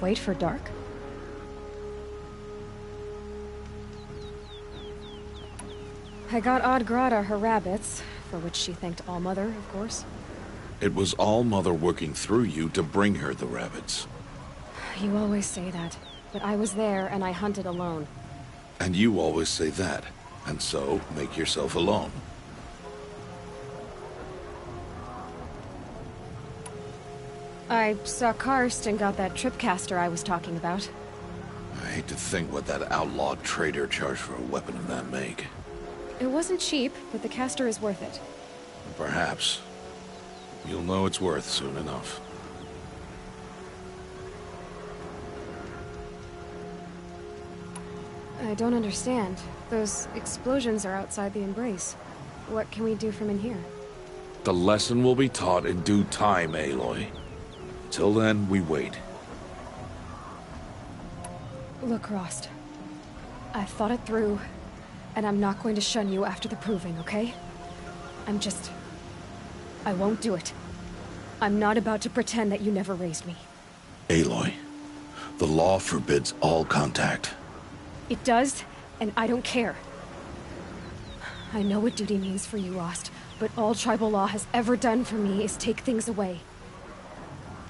wait for dark? I got Odd Grata her rabbits, for which she thanked Allmother, of course. It was Allmother working through you to bring her the rabbits. You always say that, but I was there and I hunted alone. And you always say that, and so make yourself alone. I saw Karst and got that tripcaster I was talking about. I hate to think what that outlawed trader charged for a weapon of that make. It wasn't cheap, but the caster is worth it. Perhaps. You'll know it's worth soon enough. I don't understand. Those explosions are outside the Embrace. What can we do from in here? The lesson will be taught in due time, Aloy. Till then, we wait. Look, Rost. I've thought it through, and I'm not going to shun you after the proving, okay? I won't do it. I'm not about to pretend that you never raised me. Aloy, the law forbids all contact. It does, and I don't care. I know what duty means for you, Rost, but all tribal law has ever done for me is take things away.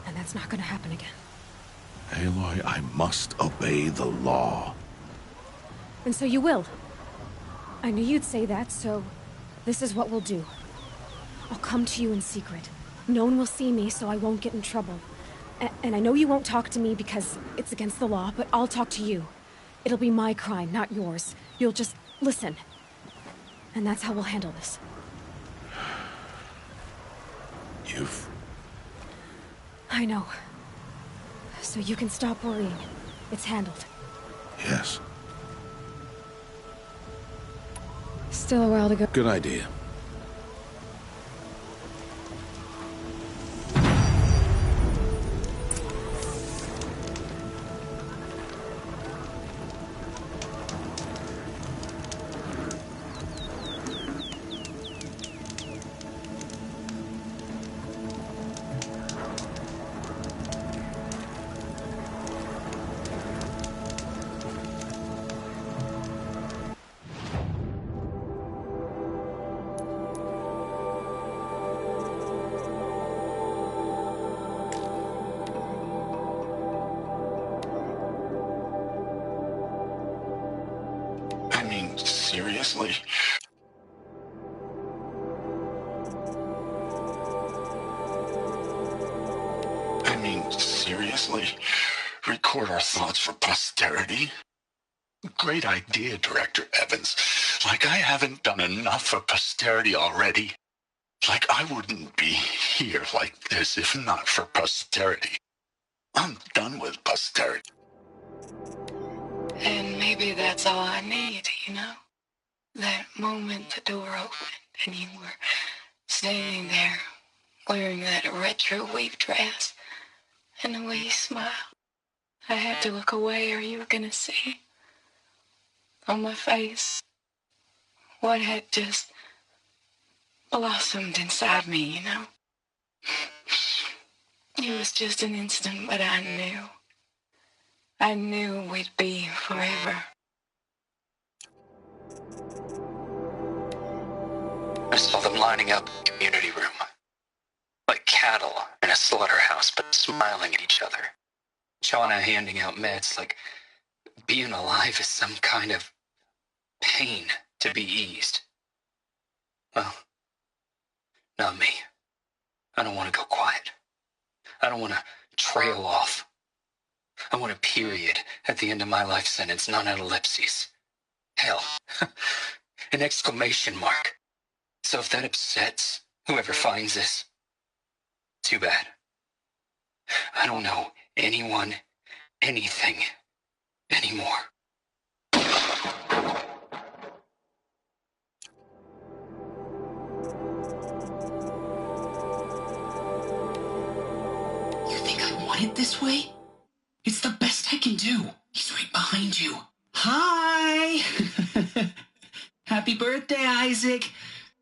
And that's not gonna happen again. Aloy, I must obey the law. And so you will. I knew you'd say that, so this is what we'll do. I'll come to you in secret. No one will see me, so I won't get in trouble. And I know you won't talk to me because it's against the law, but I'll talk to you. It'll be my crime, not yours. You'll just listen. And that's how we'll handle this. I know. So you can stop worrying. It's handled. Yes. Still a while to go. Good idea. Seriously? Seriously? Record our thoughts for posterity? Great idea, Director Evans. Like I haven't done enough for posterity already. Like I wouldn't be here like this if not for posterity. I'm done with posterity. And maybe that's all I need, you know? That moment the door opened and you were standing there wearing that retro wave dress and the way you smiled. I had to look away or you were gonna see on my face what had just blossomed inside me, you know? It was just an instant, but I knew we'd be forever. I saw them lining up in the community room. Like cattle in a slaughterhouse, but smiling at each other. Shauna handing out meds like being alive is some kind of pain to be eased. Well, not me. I don't want to go quiet. I don't want to trail off. I want a period at the end of my life sentence, not an ellipses. Hell, an exclamation mark. So if that upsets whoever finds this, too bad. I don't know anyone, anything, anymore. You think I want it this way? It's the best I can do. He's right behind you. Hi! Happy birthday, Isaac.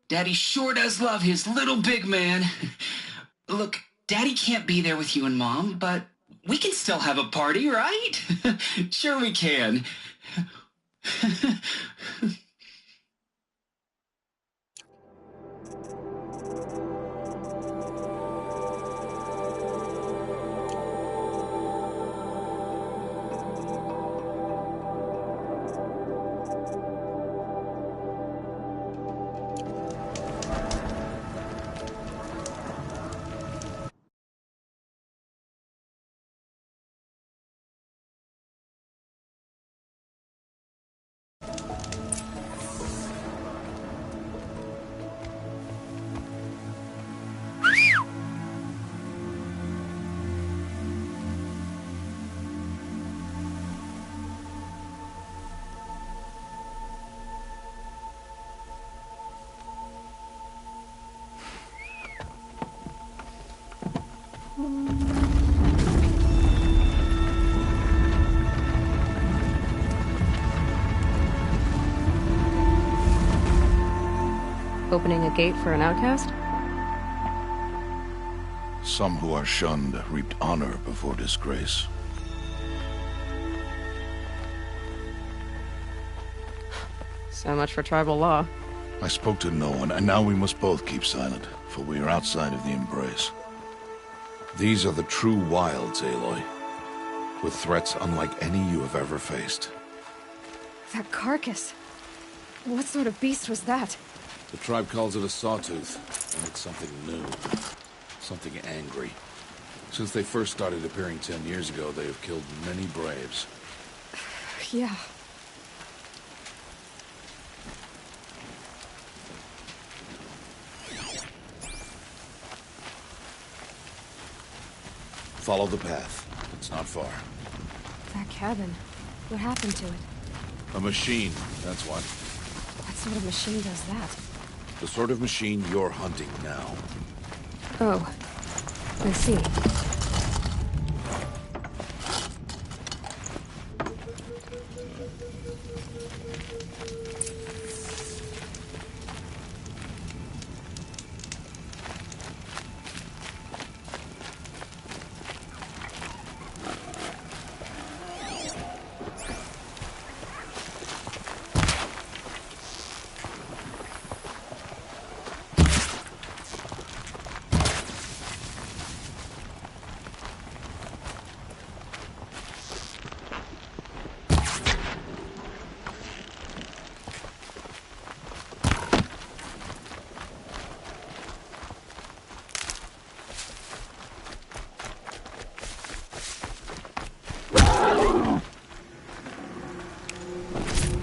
Daddy sure does love his little big man. Look, Daddy can't be there with you and Mom, but We can still have a party, right? Sure we can. Opening a gate for an outcast? Some who are shunned reaped honor before disgrace. So much for tribal law. I spoke to no one, and now we must both keep silent, for we are outside of the embrace. These are the true wilds, Aloy, with threats unlike any you have ever faced. That carcass. What sort of beast was that? The tribe calls it a sawtooth, and it's something new. Something angry. Since they first started appearing 10 years ago, they have killed many braves. Yeah. Follow the path. It's not far. That cabin. What happened to it? A machine, that's what. What sort of machine does that? The sort of machine you're hunting now. Oh. I see.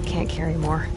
Can't carry more.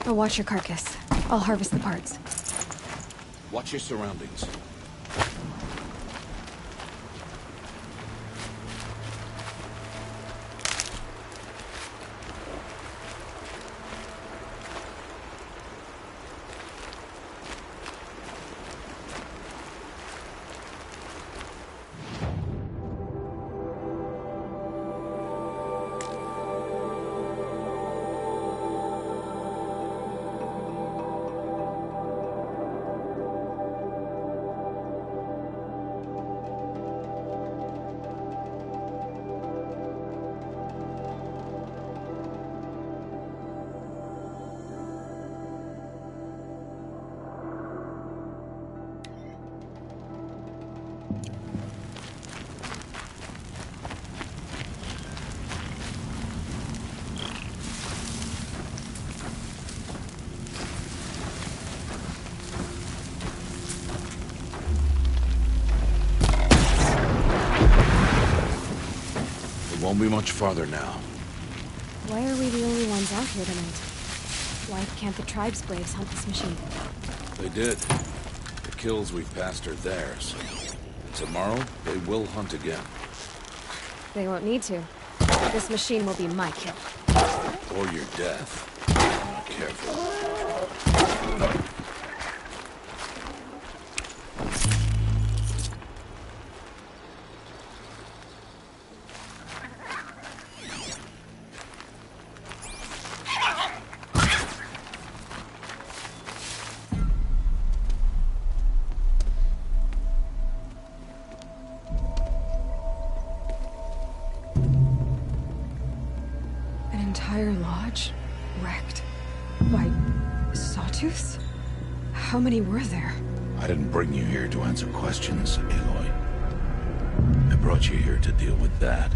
I'll watch your carcass. I'll harvest the parts. Watch your surroundings. Won't be much farther now. Why are we the only ones out here tonight? Why can't the tribe's braves hunt this machine? They did. The kills we've passed are theirs. Tomorrow, they will hunt again. They won't need to. This machine will be my kill. Or your death. Careful. Entire lodge wrecked by sawtooths? How many were there? I didn't bring you here to answer questions, Aloy. I brought you here to deal with that.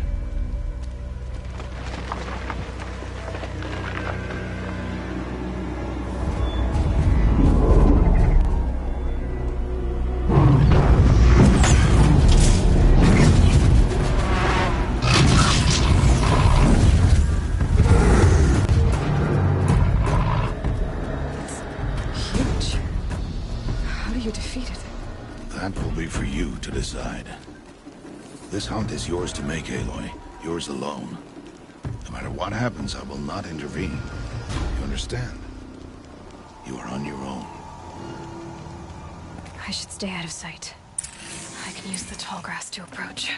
Decide. This hunt is yours to make, Aloy. Yours alone. No matter what happens, I will not intervene. You understand? You are on your own. I should stay out of sight. I can use the tall grass to approach.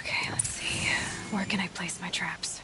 Okay, let's see. Where can I place my traps?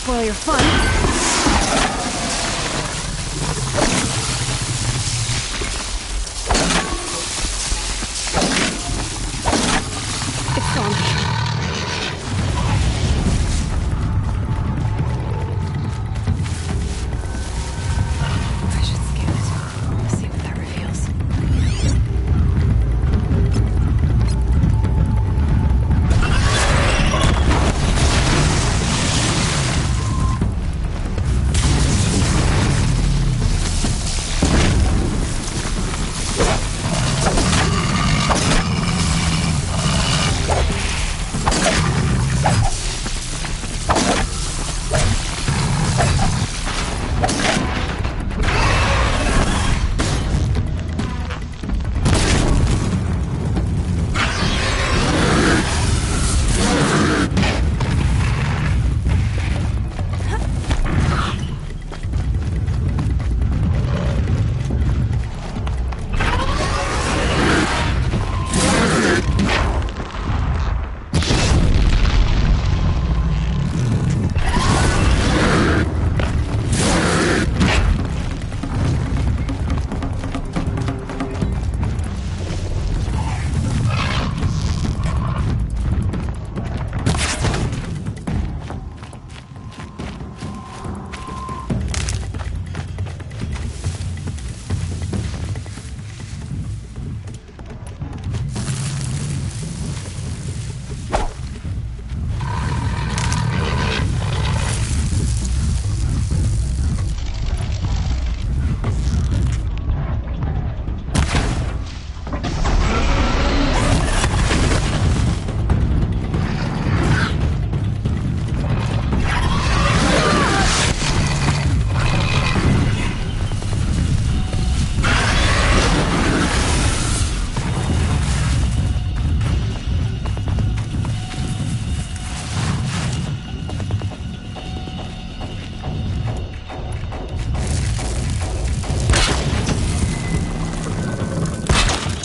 spoil your fun. It's gone. I should scan it. See what that reveals.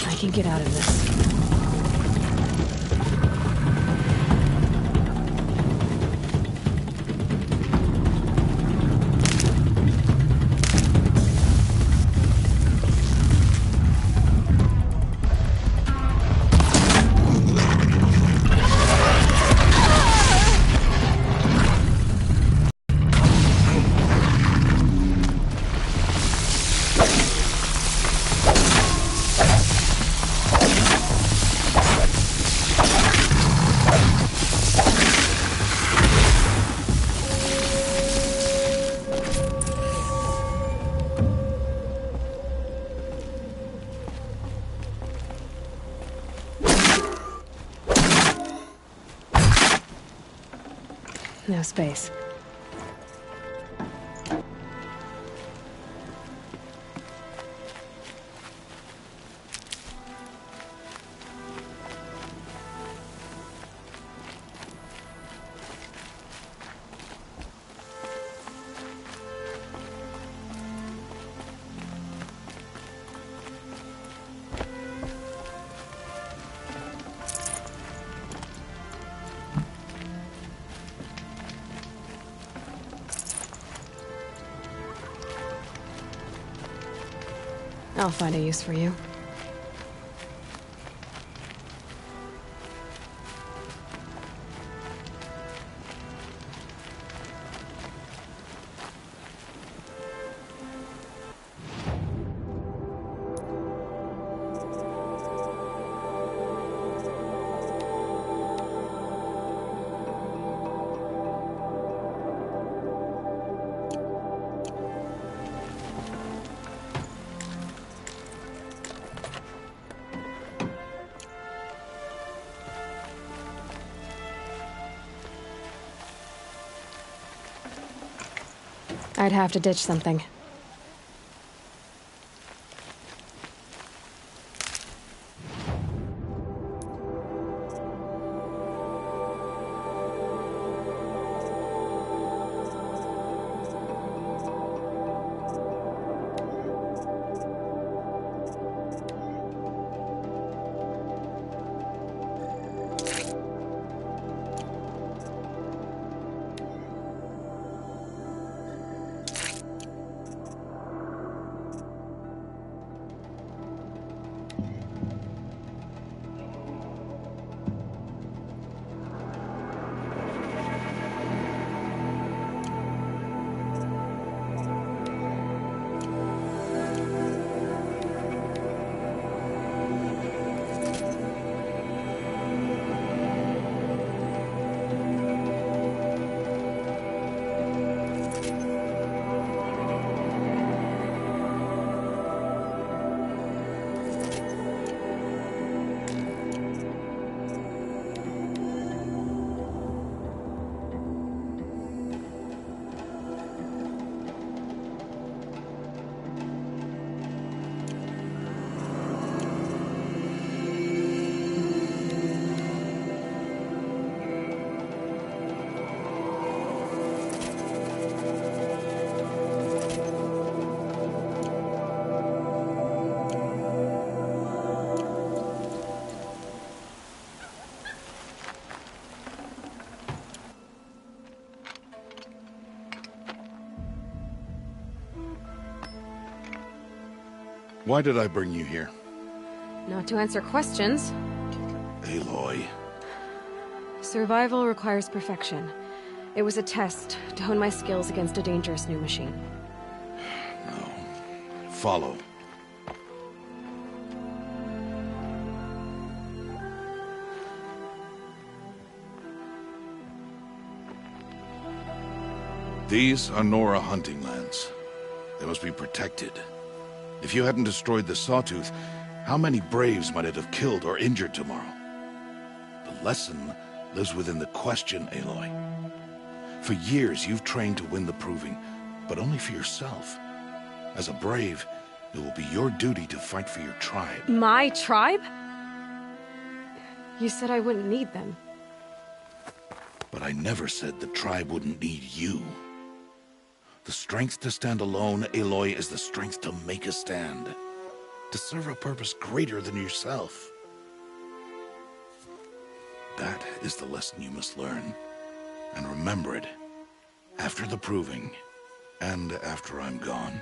I can get out of this. No space. I'll find a use for you. I'd have to ditch something. Why did I bring you here? Not to answer questions. Aloy. Survival requires perfection. It was a test to hone my skills against a dangerous new machine. No. Follow. These are Nora hunting lands. They must be protected. If you hadn't destroyed the Sawtooth, how many Braves might it have killed or injured tomorrow? The lesson lives within the question, Aloy. For years, you've trained to win the Proving, but only for yourself. As a Brave, it will be your duty to fight for your tribe. My tribe? You said I wouldn't need them. But I never said the tribe wouldn't need you. The strength to stand alone, Aloy, is the strength to make a stand. To serve a purpose greater than yourself. That is the lesson you must learn. And remember it. After the Proving. And after I'm gone.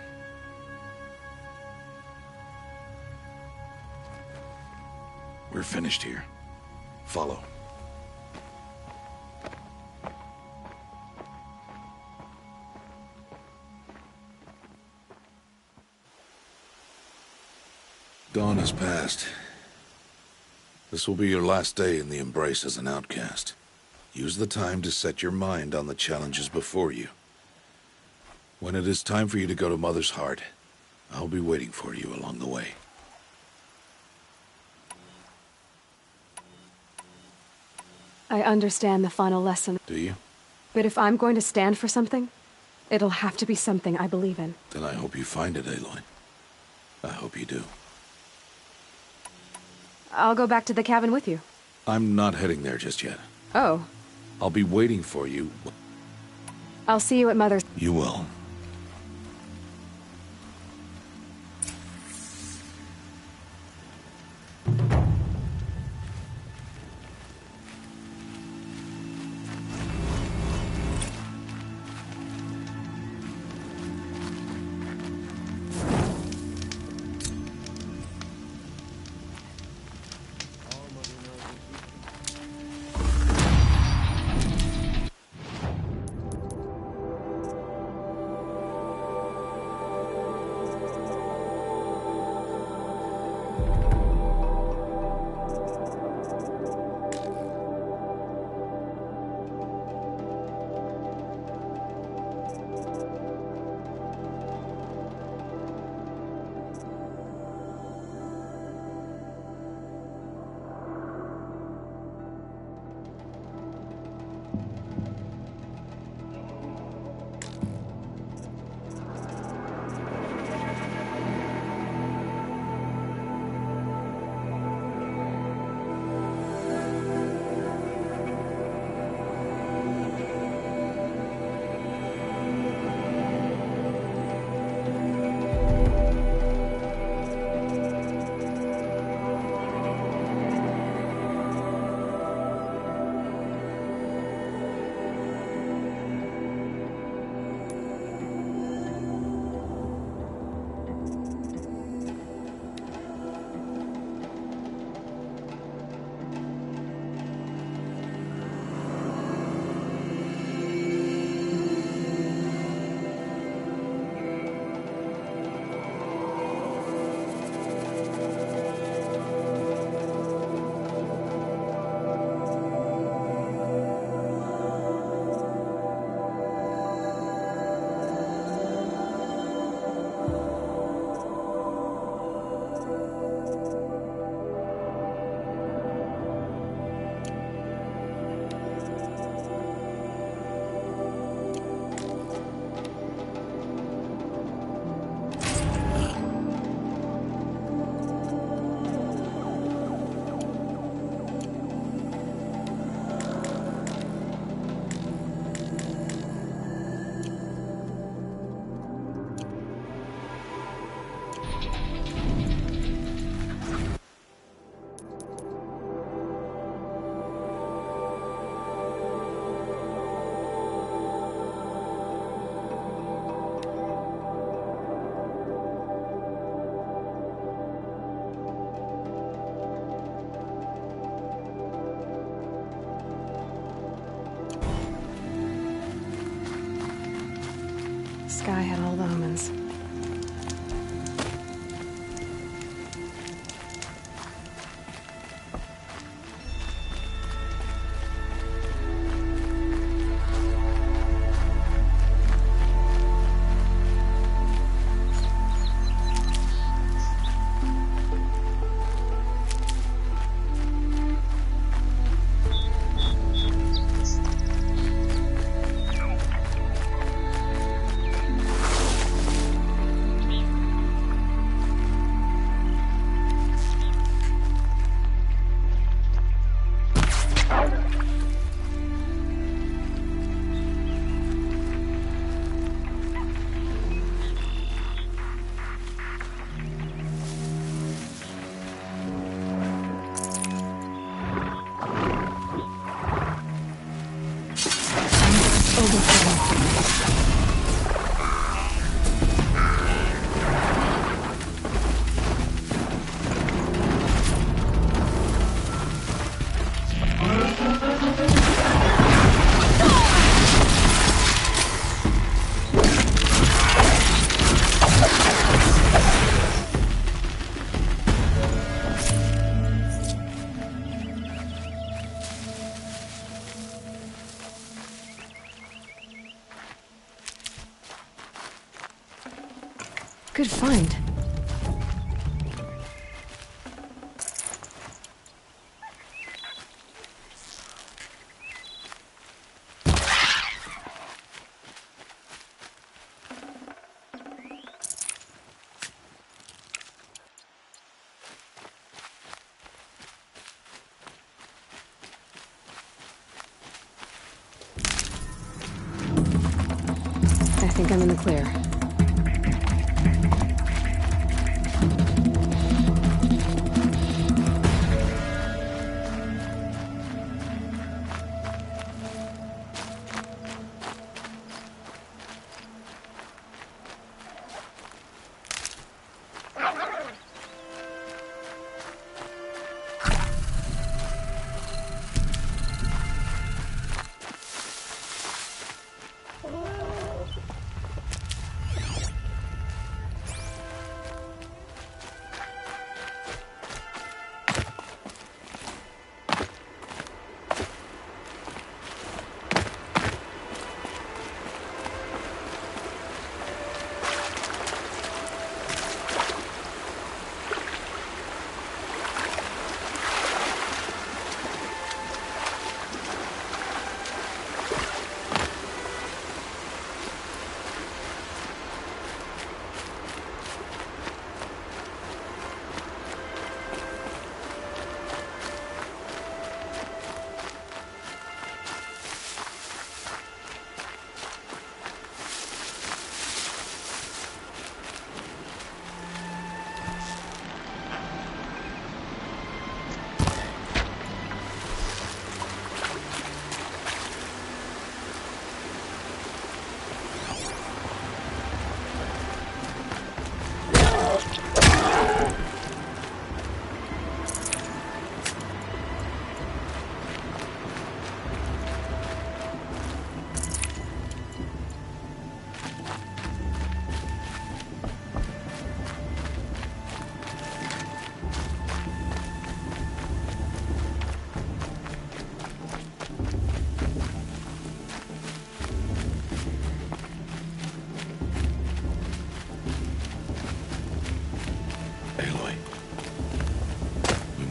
We're finished here. Follow. Dawn has passed. This will be your last day in the Embrace as an outcast. Use the time to set your mind on the challenges before you. When it is time for you to go to Mother's Heart, I'll be waiting for you along the way. I understand the final lesson. Do you? But if I'm going to stand for something, it'll have to be something I believe in. Then I hope you find it, Aloy. I hope you do. I'll go back to the cabin with you. I'm not heading there just yet. Oh. I'll be waiting for you. I'll see you at Mother's. You will. I had all the omens. Good find. I think I'm in the clear.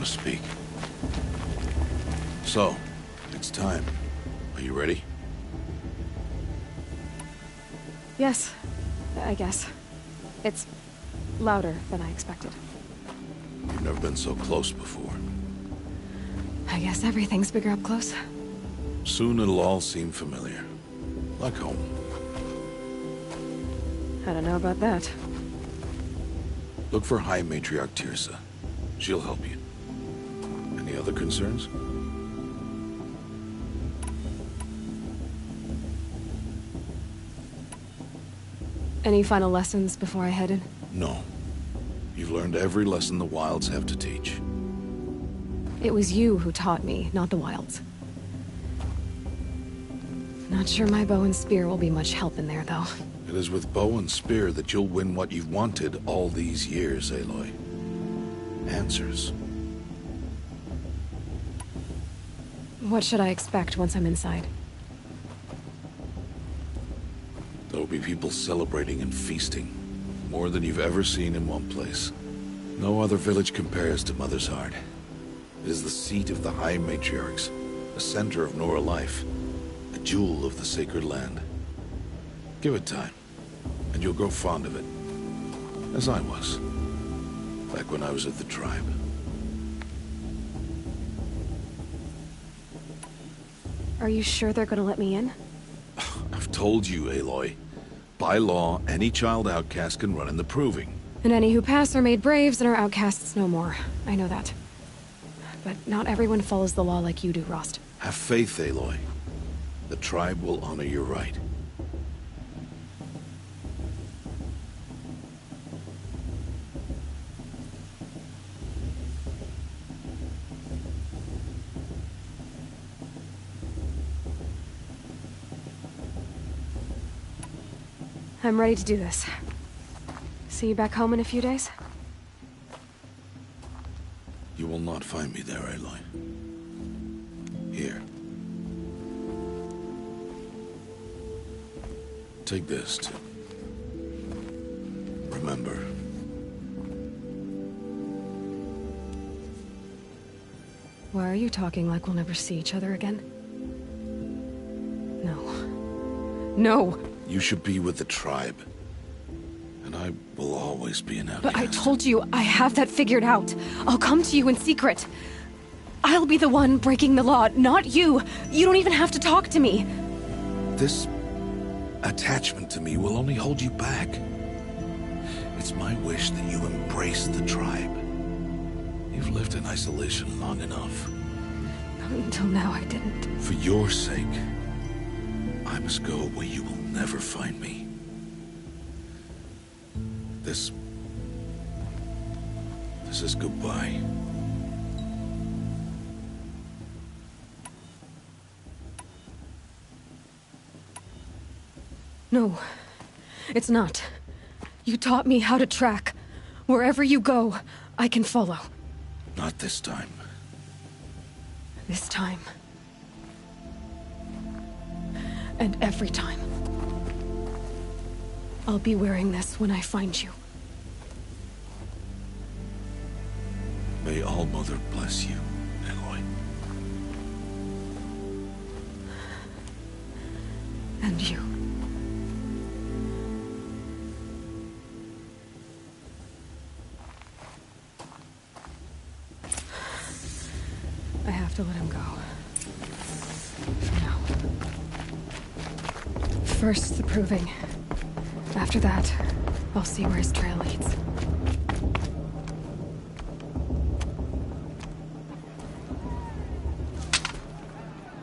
Speak. So, it's time. Are you ready? Yes, I guess. It's louder than I expected. You've never been so close before. I guess everything's bigger up close. Soon it'll all seem familiar. Like home. I don't know about that. Look for High Matriarch Tirsa. She'll help you. Any other concerns? Any final lessons before I head in? No. You've learned every lesson the Wilds have to teach. It was you who taught me, not the Wilds. Not sure my bow and spear will be much help in there, though. It is with bow and spear that you'll win what you've wanted all these years, Aloy. Answers. What should I expect once I'm inside? There'll be people celebrating and feasting. More than you've ever seen in one place. No other village compares to Mother's Heart. It is the seat of the High Matriarchs, a center of Nora life, a jewel of the sacred land. Give it time, and you'll grow fond of it. As I was, back when I was at the tribe. Are you sure they're gonna let me in? I've told you, Aloy. By law, any child outcast can run in the proving. And any who pass are made braves and are outcasts no more. I know that. But not everyone follows the law like you do, Rost. Have faith, Aloy. The tribe will honor your right. I'm ready to do this. See you back home in a few days? You will not find me there, Aloy. Here. Take this, too. Remember. Why are you talking like we'll never see each other again? No. No! You should be with the tribe. And I will always be an outcast. But I told you, I have that figured out. I'll come to you in secret. I'll be the one breaking the law, not you. You don't even have to talk to me. This attachment to me will only hold you back. It's my wish that you embrace the tribe. You've lived in isolation long enough. Until now, I didn't. For your sake, I must go where you will never find me. This is goodbye. No, it's not. You taught me how to track. Wherever you go, I can follow. Not this time. This time. And every time. I'll be wearing this when I find you. May All-Mother bless you, Aloy. And you. I have to let him go. For now. First, the proving. After that, I'll see where his trail leads.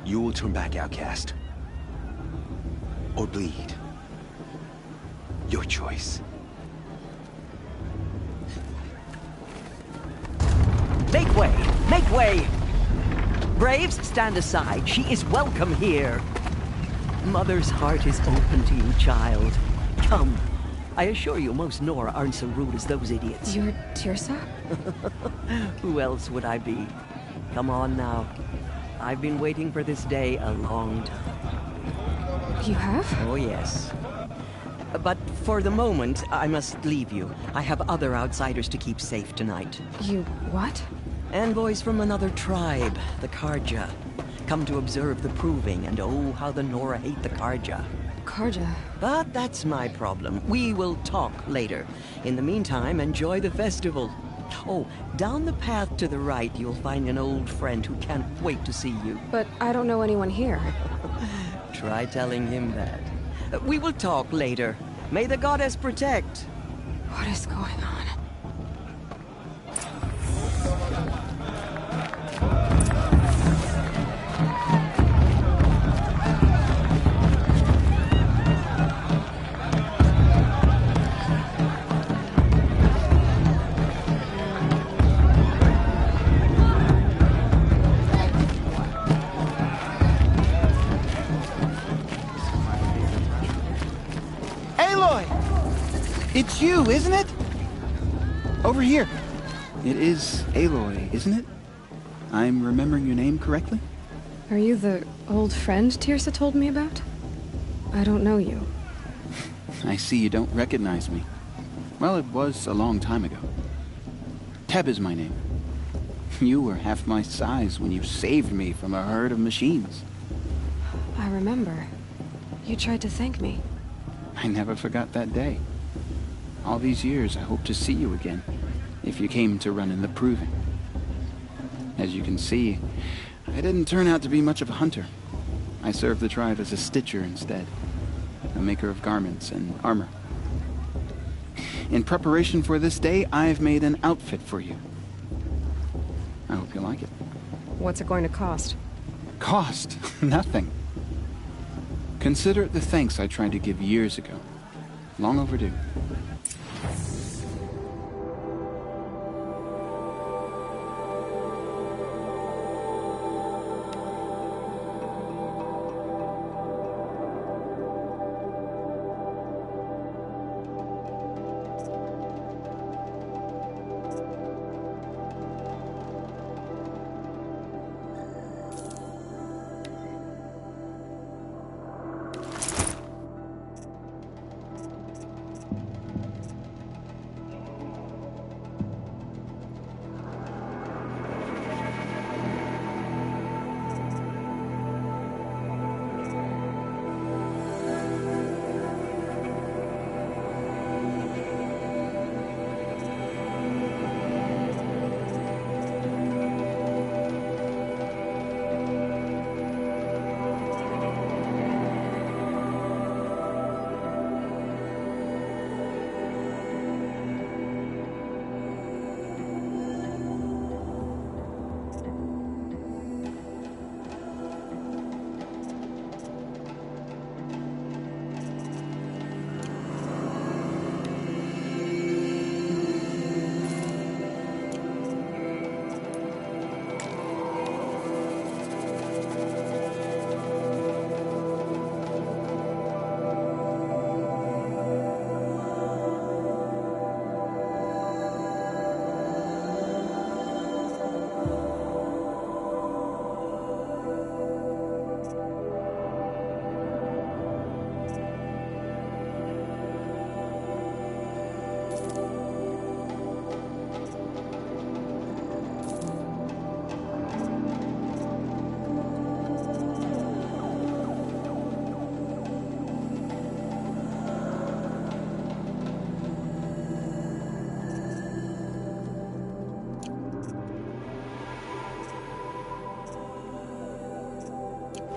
You will turn back, outcast. Or bleed. Your choice. Make way! Make way! Braves, stand aside. She is welcome here. Mother's heart is open to you, child. Come. I assure you, most Nora aren't so rude as those idiots. You're Tirsa? Who else would I be? Come on now. I've been waiting for this day a long time. You have? Oh, yes. But for the moment, I must leave you. I have other outsiders to keep safe tonight. You what? Envoys from another tribe, the Karja. Come to observe the proving, and oh, how the Nora hate the Karja. Karja? But that's my problem. We will talk later. In the meantime, enjoy the festival. Oh, down the path to the right, you'll find an old friend who can't wait to see you. But I don't know anyone here. Try telling him that. We will talk later. May the goddess protect. What is going on? It's you, isn't it? Over here. It is Aloy, isn't it? I'm remembering your name correctly? Are you the old friend Tirsa told me about? I don't know you. I see you don't recognize me. Well, it was a long time ago. Teb is my name. You were half my size when you saved me from a herd of machines. I remember. You tried to thank me. I never forgot that day. All these years, I hope to see you again, if you came to run in the Proving. As you can see, I didn't turn out to be much of a hunter. I served the tribe as a stitcher instead, a maker of garments and armor. In preparation for this day, I've made an outfit for you. I hope you like it. What's it going to cost? Cost? Nothing. Consider it the thanks I tried to give years ago. Long overdue.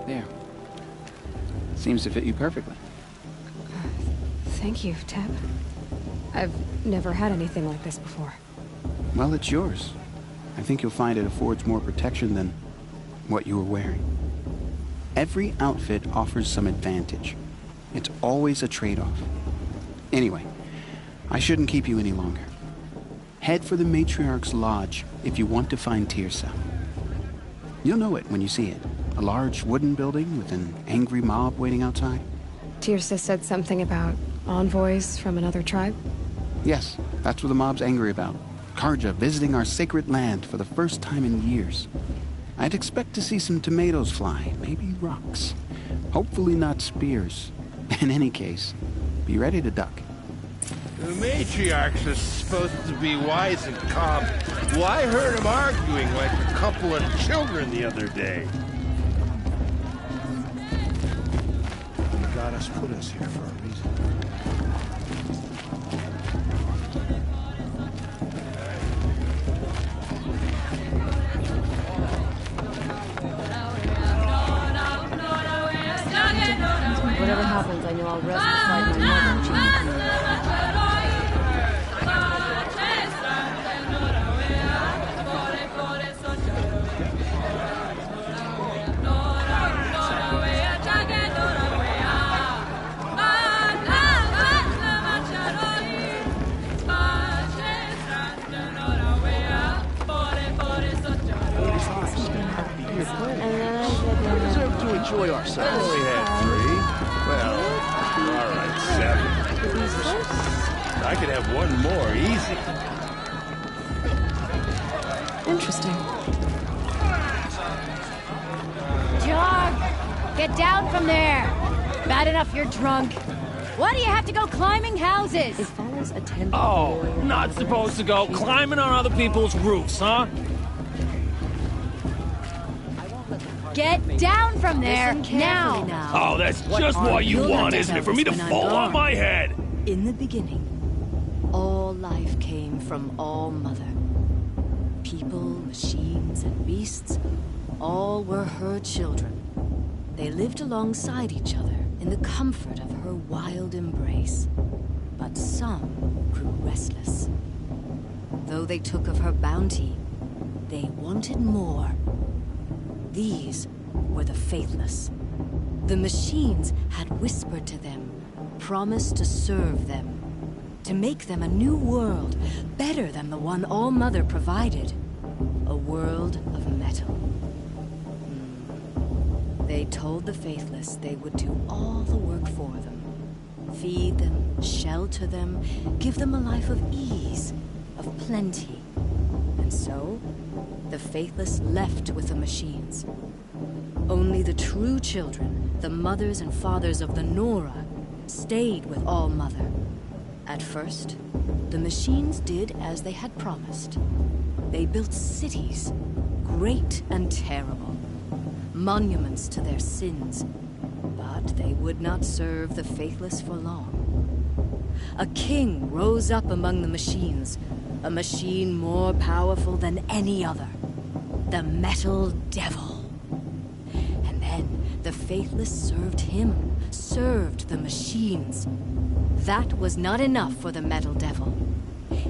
There. Seems to fit you perfectly. Thank you, Teb. I've never had anything like this before. Well, it's yours. I think you'll find it affords more protection than what you were wearing. Every outfit offers some advantage. It's always a trade-off. Anyway, I shouldn't keep you any longer. Head for the Matriarch's Lodge if you want to find Tirsa. You'll know it when you see it. A large wooden building with an angry mob waiting outside. Tirsa said something about envoys from another tribe? Yes, that's what the mob's angry about. Karja visiting our sacred land for the first time in years. I'd expect to see some tomatoes fly, maybe rocks. Hopefully not spears. In any case, be ready to duck. The matriarchs are supposed to be wise and calm. Well, I heard them arguing like a couple of children the other day. The goddess put us here for a reason. Whatever happens, I know I'll rest beside my mother. Enjoy ourselves. We only had 3. Well, all right, 7. I could have one more easy. Interesting. Jog! Get down from there! Bad enough you're drunk. Why do you have to go climbing houses? It follows a 10. Oh, not supposed to go climbing on other people's roofs, huh? Get down from there, now! Oh, that's just what you want, isn't it? For me to fall on my head! In the beginning, all life came from All Mother. People, machines, and beasts, all were her children. They lived alongside each other in the comfort of her wild embrace. But some grew restless. Though they took of her bounty, they wanted more. These were the faithless. The machines had whispered to them, promised to serve them, to make them a new world, better than the one All Mother provided. A world of metal. They told the faithless they would do all the work for them. Feed them, shelter them, give them a life of ease, of plenty. And so, the faithless left with the machines. Only the true children, the mothers and fathers of the Nora, stayed with All Mother. At first, the machines did as they had promised. They built cities, great and terrible, monuments to their sins, but they would not serve the faithless for long. A king rose up among the machines, a machine more powerful than any other, the Metal Devil. And then the faithless served him, served the machines. That was not enough for the Metal Devil.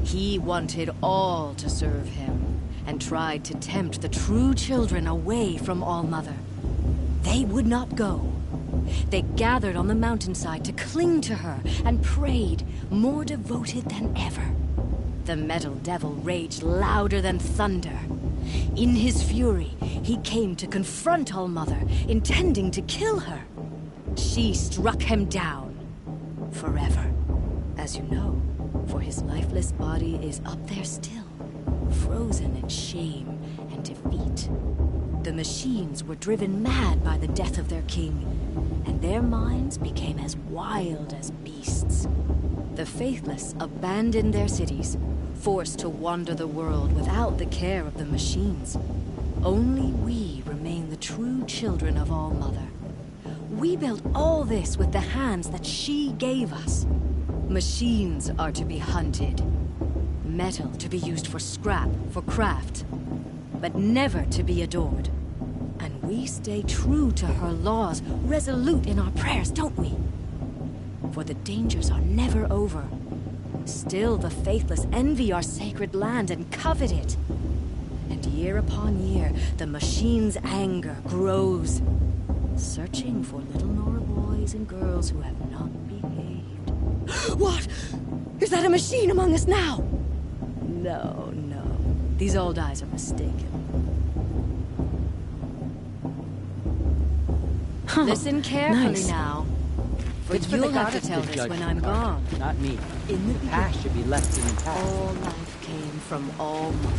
He wanted all to serve him, and tried to tempt the true children away from All Mother. They would not go. They gathered on the mountainside to cling to her and prayed, more devoted than ever. The Metal Devil raged louder than thunder. In his fury, he came to confront All Mother, intending to kill her. She struck him down. Forever. As you know, for his lifeless body is up there still, frozen in shame and defeat. The machines were driven mad by the death of their king, and their minds became as wild as beasts. The faithless abandoned their cities, forced to wander the world without the care of the machines. Only we remain the true children of All Mother. We built all this with the hands that she gave us. Machines are to be hunted. Metal to be used for scrap, for craft. But never to be adored. And we stay true to her laws, resolute in our prayers, don't we? For the dangers are never over. Still the faithless envy our sacred land and covet it. And year upon year, the machine's anger grows, searching for little Nora boys and girls who have not behaved. What? Is that a machine among us now? No, no. These old eyes are mistaken. Listen carefully now. For you'll have to tell this when I'm gone. Not me. In the past should be left in the past. All life came from All Mother.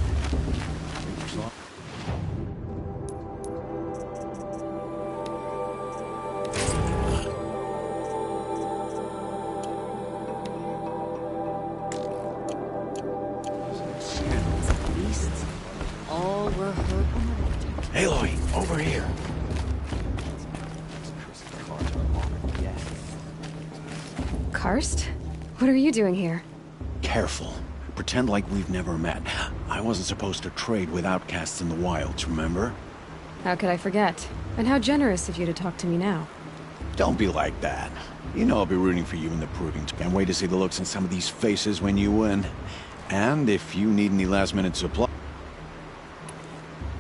Beasts, all were her. Aloy, over here. Karst? What are you doing here? Careful. Pretend like we've never met. I wasn't supposed to trade with outcasts in the wilds, remember? How could I forget? And how generous of you to talk to me now. Don't be like that. You know I'll be rooting for you in the proving. Can't wait to see the looks on some of these faces when you win. And if you need any last-minute supply...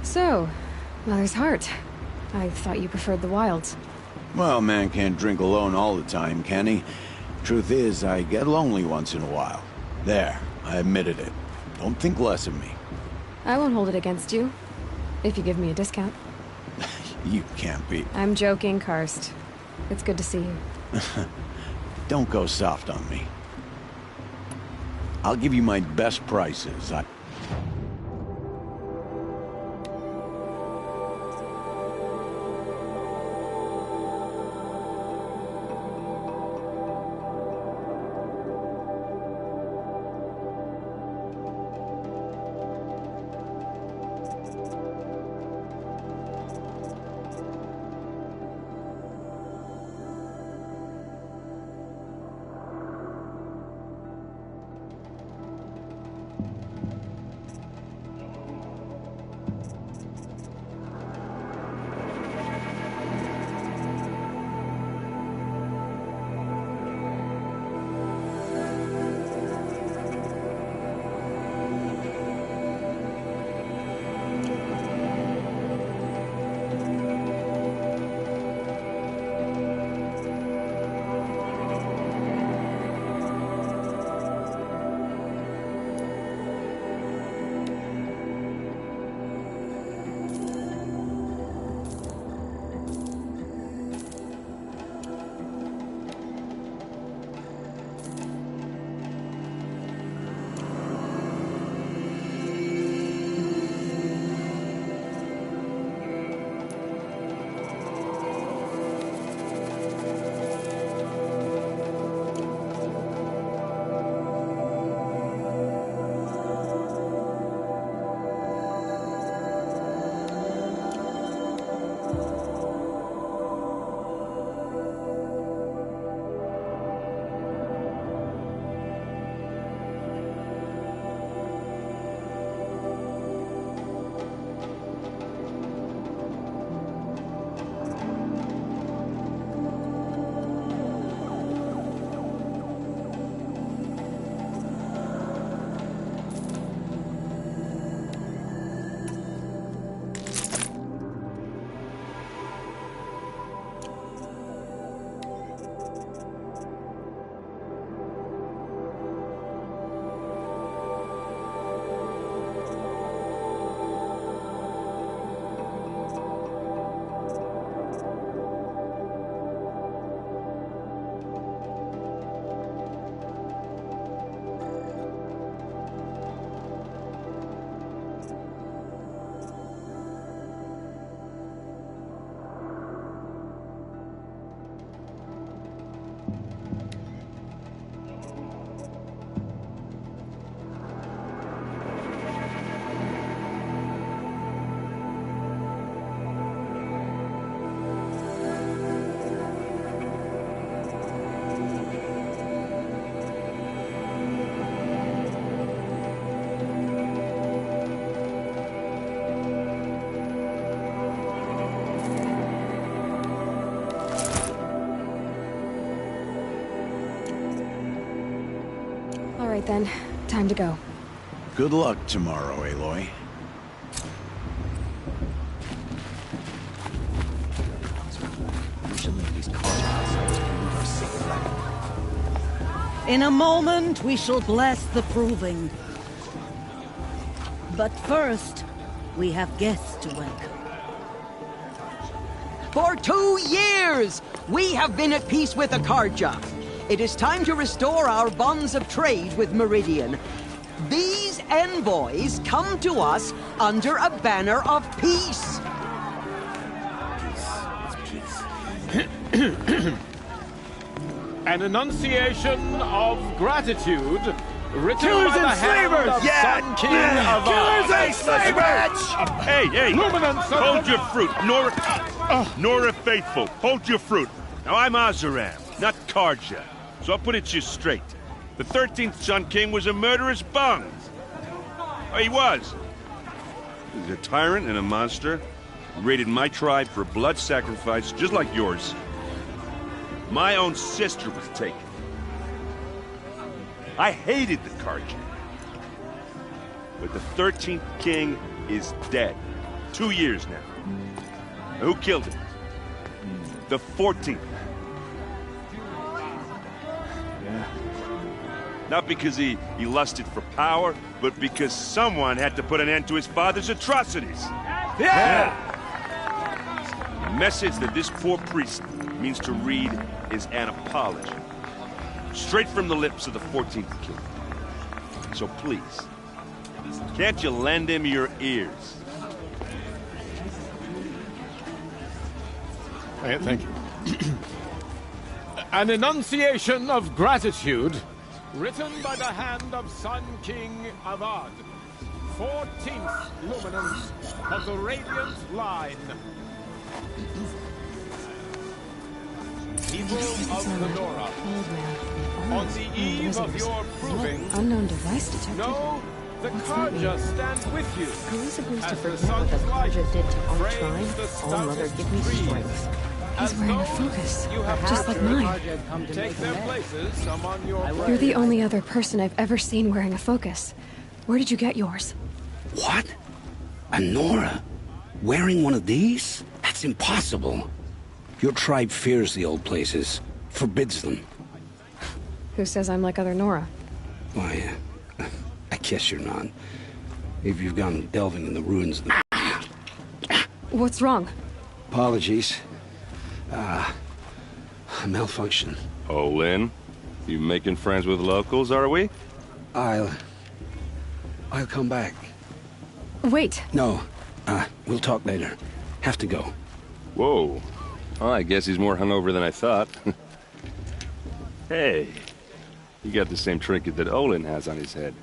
So, Mother's Heart. I thought you preferred the wilds. Well, man can't drink alone all the time, can he? Truth is, I get lonely once in a while. There, I admitted it. Don't think less of me. I won't hold it against you. If you give me a discount. You can't be... I'm joking, Karst. It's good to see you. Don't go soft on me. I'll give you my best prices. Alright then, time to go. Good luck tomorrow, Aloy. In a moment, we shall bless the proving. But first, we have guests to welcome. For 2 years, we have been at peace with Akarja. It is time to restore our bonds of trade with Meridian. These envoys come to us under a banner of peace. An enunciation of gratitude written Killers by the and hand slavers! of Yeah! Sun King of Killers and slavers! Hey! Luminance Hold your fruit, Nora Faithful, hold your fruit. Now I'm Azaram, not Karja, so I'll put it to you straight. The 13th Sun King was a murderous bung. Oh, he was. He's a tyrant and a monster. He raided my tribe for blood sacrifice, just like yours. My own sister was taken. I hated the Karja. But the 13th king is dead. 2 years now. Now, who killed him? The 14th. Yeah. Not because he lusted for power, but because someone had to put an end to his father's atrocities. Yeah! The message that this poor priest means to read is an apology. Straight from the lips of the 14th king. So please, can't you lend him your ears? Thank you. An enunciation of gratitude, written by the hand of Sun King Avad, 14th luminance of the Radiant Line. People of the Nora, on the eve of your proving, Unknown device detected. know the Karja stand with you. Who is supposed to As the forget what the sun's light Karja did to all frames tribes? the Oh, mother, stoutest give me trees. strength. He's wearing a focus, just like mine. Take their places among your You're the only other person I've ever seen wearing a focus. Where did you get yours? What? A Nora? Wearing one of these? That's impossible. Your tribe fears the old places, forbids them. Who says I'm like other Nora? Why, I guess you're not. If you've gone delving in the ruins of the... What's wrong? Apologies. A malfunction. Oh, Lynn? You making friends with locals, are we? I'll come back. Wait. No. We'll talk later. Have to go. Whoa. Well, I guess he's more hungover than I thought. Hey. You got the same trinket that Olin has on his head.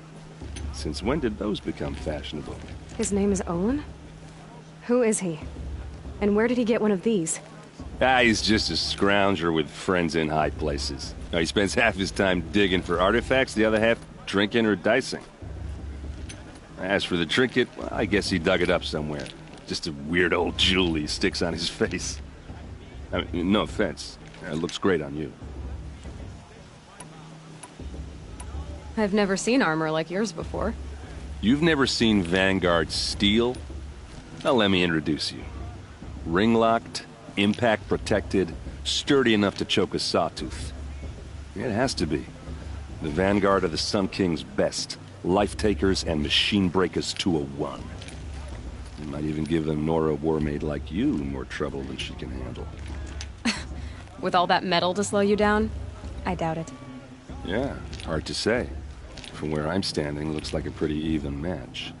Since when did those become fashionable? His name is Olin? Who is he? And where did he get one of these? He's just a scrounger with friends in high places. Now, he spends half his time digging for artifacts, the other half drinking or dicing. As for the trinket, well, I guess he dug it up somewhere. Just a weird old jewel he sticks on his face. I mean, no offense. It looks great on you. I've never seen armor like yours before. You've never seen Vanguard steel? Now let me introduce you. Ring-locked, impact-protected, sturdy enough to choke a sawtooth. It has to be. The Vanguard of the Sun King's best. Life-takers and machine breakers to a one. You might even give a Nora warmaid like you more trouble than she can handle. With all that metal to slow you down? I doubt it. Yeah, hard to say. From where I'm standing, looks like a pretty even match.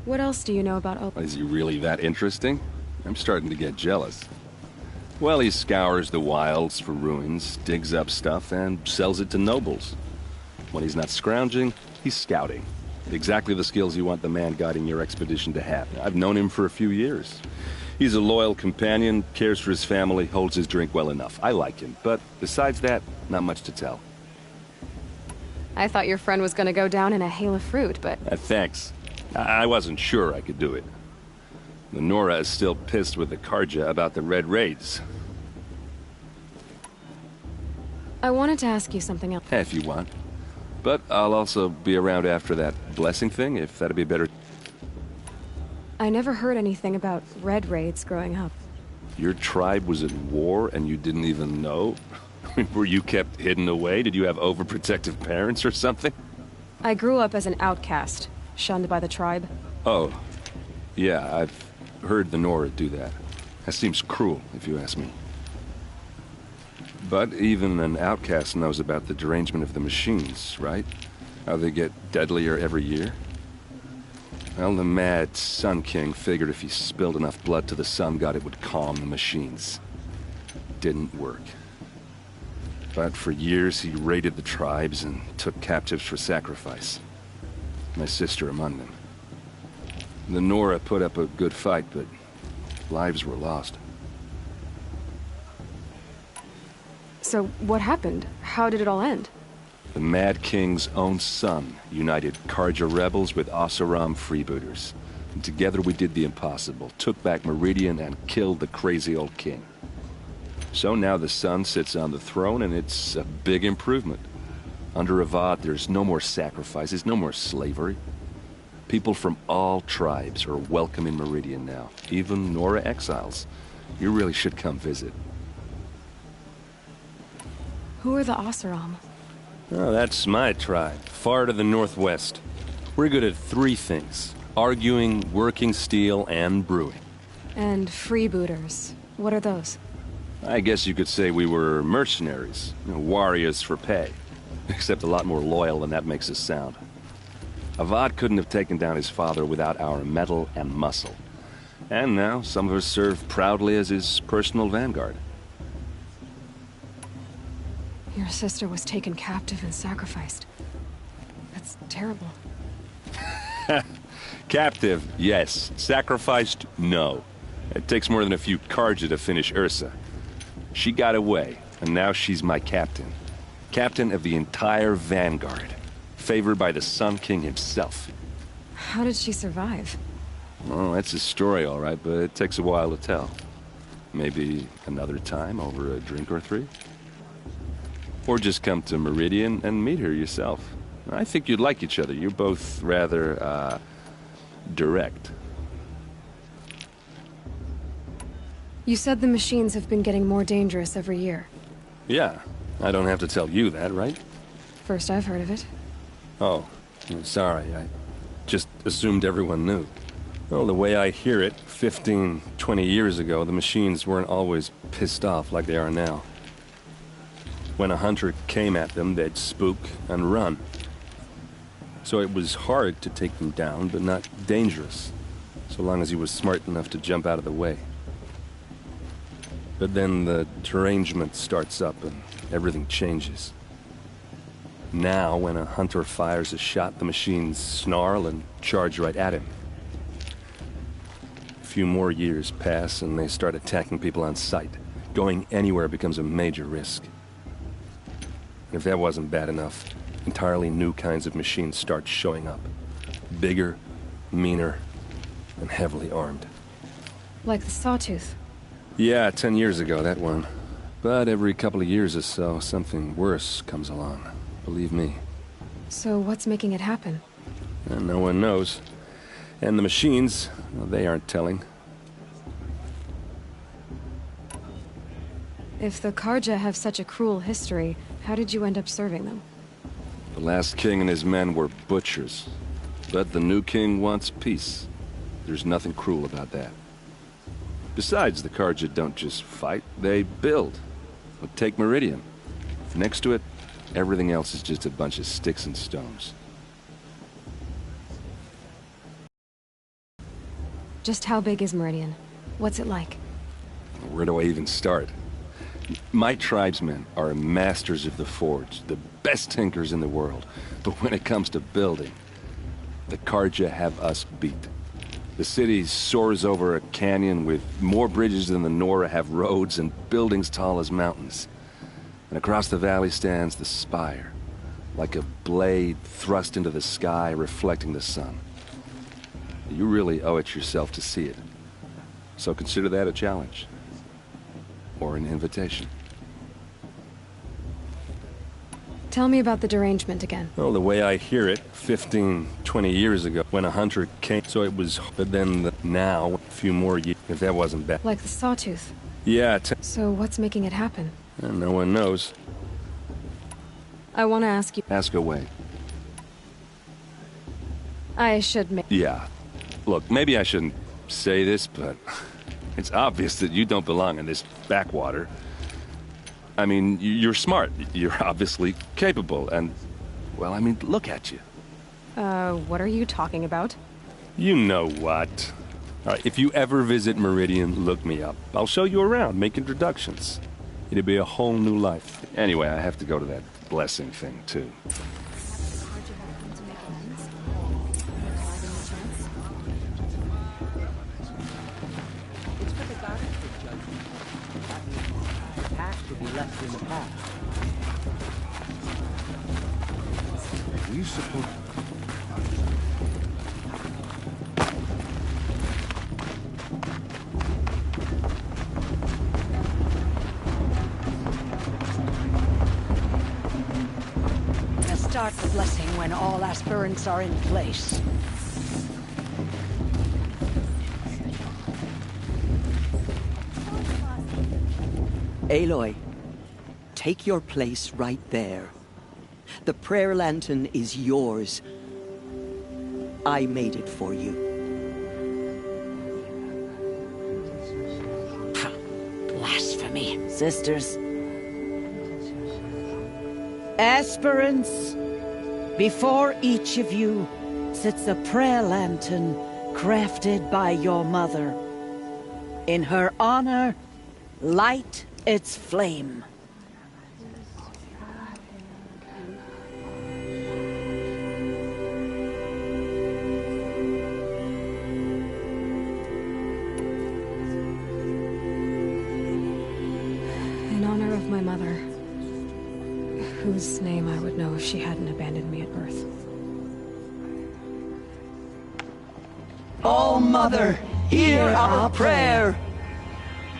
What else do you know about Olin? Is he really that interesting? I'm starting to get jealous. Well, he scours the wilds for ruins, digs up stuff, and sells it to nobles. When he's not scrounging, he's scouting. Exactly the skills you want the man guiding your expedition to have. I've known him for a few years. He's a loyal companion, cares for his family, holds his drink well enough. I like him, but besides that, not much to tell. I thought your friend was gonna go down in a hail of fruit, but... Thanks. I wasn't sure I could do it. The Nora is still pissed with the Karja about the Red Raids. I wanted to ask you something else. If you want. But I'll also be around after that blessing thing, if that'd be better. I never heard anything about Red Raids growing up. Your tribe was at war and you didn't even know? Were you kept hidden away? Did you have overprotective parents or something? I grew up as an outcast, shunned by the tribe. Oh. Yeah, I've heard the Nora do that. That seems cruel, if you ask me. But even an outcast knows about the derangement of the machines, right? How they get deadlier every year? Well, the mad Sun King figured if he spilled enough blood to the Sun God, it would calm the machines. Didn't work. But for years, he raided the tribes and took captives for sacrifice. My sister among them. The Nora put up a good fight, but lives were lost. So, what happened? How did it all end? The Mad King's own son united Karja rebels with Oseram freebooters. And together we did the impossible, took back Meridian and killed the crazy old king. So now the son sits on the throne and it's a big improvement. Under Avad, there's no more sacrifices, no more slavery. People from all tribes are welcome in Meridian now, even Nora exiles. You really should come visit. Who are the Oseram? Oh, that's my tribe, far to the northwest. We're good at three things: arguing, working steel, and brewing. And freebooters. What are those? I guess you could say we were mercenaries, warriors for pay. Except a lot more loyal than that makes us sound. Avad couldn't have taken down his father without our metal and muscle. And now, some of us serve proudly as his personal vanguard. Your sister was taken captive and sacrificed. That's terrible. Captive, yes. Sacrificed, no. It takes more than a few Carja to finish Ursa. She got away, and now she's my captain. Captain of the entire vanguard. Favored by the Sun King himself. How did she survive? Well, that's a story, all right, but it takes a while to tell. Maybe another time over a drink or three? Or just come to Meridian and meet her yourself. I think you'd like each other. You're both rather, direct. You said the machines have been getting more dangerous every year. Yeah, I don't have to tell you that, right? First I've heard of it. Oh, I'm sorry. I just assumed everyone knew. Well, the way I hear it, 15, 20 years ago, the machines weren't always pissed off like they are now. When a hunter came at them, they'd spook and run. So it was hard to take them down, but not dangerous, so long as he was smart enough to jump out of the way. But then the derangement starts up and everything changes. Now, when a hunter fires a shot, the machines snarl and charge right at him. A few more years pass and they start attacking people on sight. Going anywhere becomes a major risk. And if that wasn't bad enough, entirely new kinds of machines start showing up. Bigger, meaner, and heavily armed. Like the Sawtooth. Yeah, 10 years ago, that one. But every couple of years or so, something worse comes along. Believe me. So what's making it happen? And no one knows. And the machines, well, they aren't telling. If the Carja have such a cruel history, how did you end up serving them? The last king and his men were butchers. But the new king wants peace. There's nothing cruel about that. Besides, the Carja don't just fight, they build. But take Meridian. Next to it, everything else is just a bunch of sticks and stones. Just how big is Meridian? What's it like? Where do I even start? My tribesmen are masters of the forge, the best tinkers in the world. But when it comes to building, the Carja have us beat. The city soars over a canyon with more bridges than the Nora have roads and buildings tall as mountains. And across the valley stands the spire, like a blade thrust into the sky reflecting the sun. You really owe it yourself to see it. So consider that a challenge. Or an invitation. Tell me about the derangement again. Well, the way I hear it, 15, 20 years ago, when a hunter came, so it was, but then now, a few more years, if that wasn't bad. Like the Sawtooth? Yeah, so what's making it happen? And no one knows. I want to ask you... Ask away. I should make... Yeah. Look, maybe I shouldn't say this, but it's obvious that you don't belong in this backwater. I mean, you're smart. You're obviously capable, and... Well, I mean, look at you. What are you talking about? You know what. All right, if you ever visit Meridian, look me up. I'll show you around, make introductions. It'll be a whole new life. Anyway, I have to go to that blessing thing, too. Left in the past. We suppose... Start the blessing when all aspirants are in place. Aloy, take your place right there. The prayer lantern is yours. I made it for you. Blasphemy. sisters. Aspirants, before each of you sits a prayer lantern crafted by your mother. In her honor, light its flame. In honor of my mother, whose name I would know if she hadn't abandoned me at birth. Oh, Mother, hear our prayer.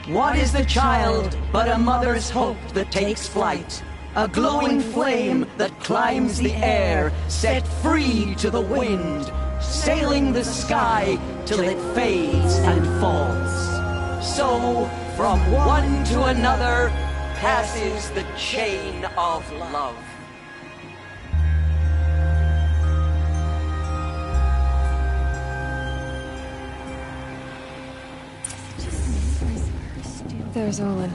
What is the child but a mother's hope that takes flight? A glowing flame that climbs the air, set free to the wind, sailing the sky till it fades and falls. So, from one to another, passes the chain of love. There's Olin.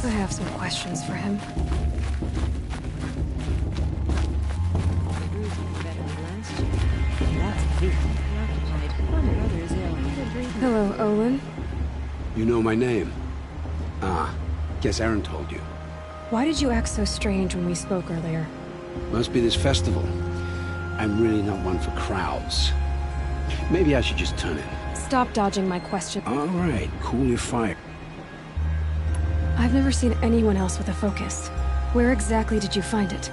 I have some questions for him. Hello, Olin. You know my name? Ah, guess Aaron told you. Why did you act so strange when we spoke earlier? Must be this festival. I'm really not one for crowds. Maybe I should just turn in. Stop dodging my question. All right, cool your fire. I've never seen anyone else with a focus. Where exactly did you find it?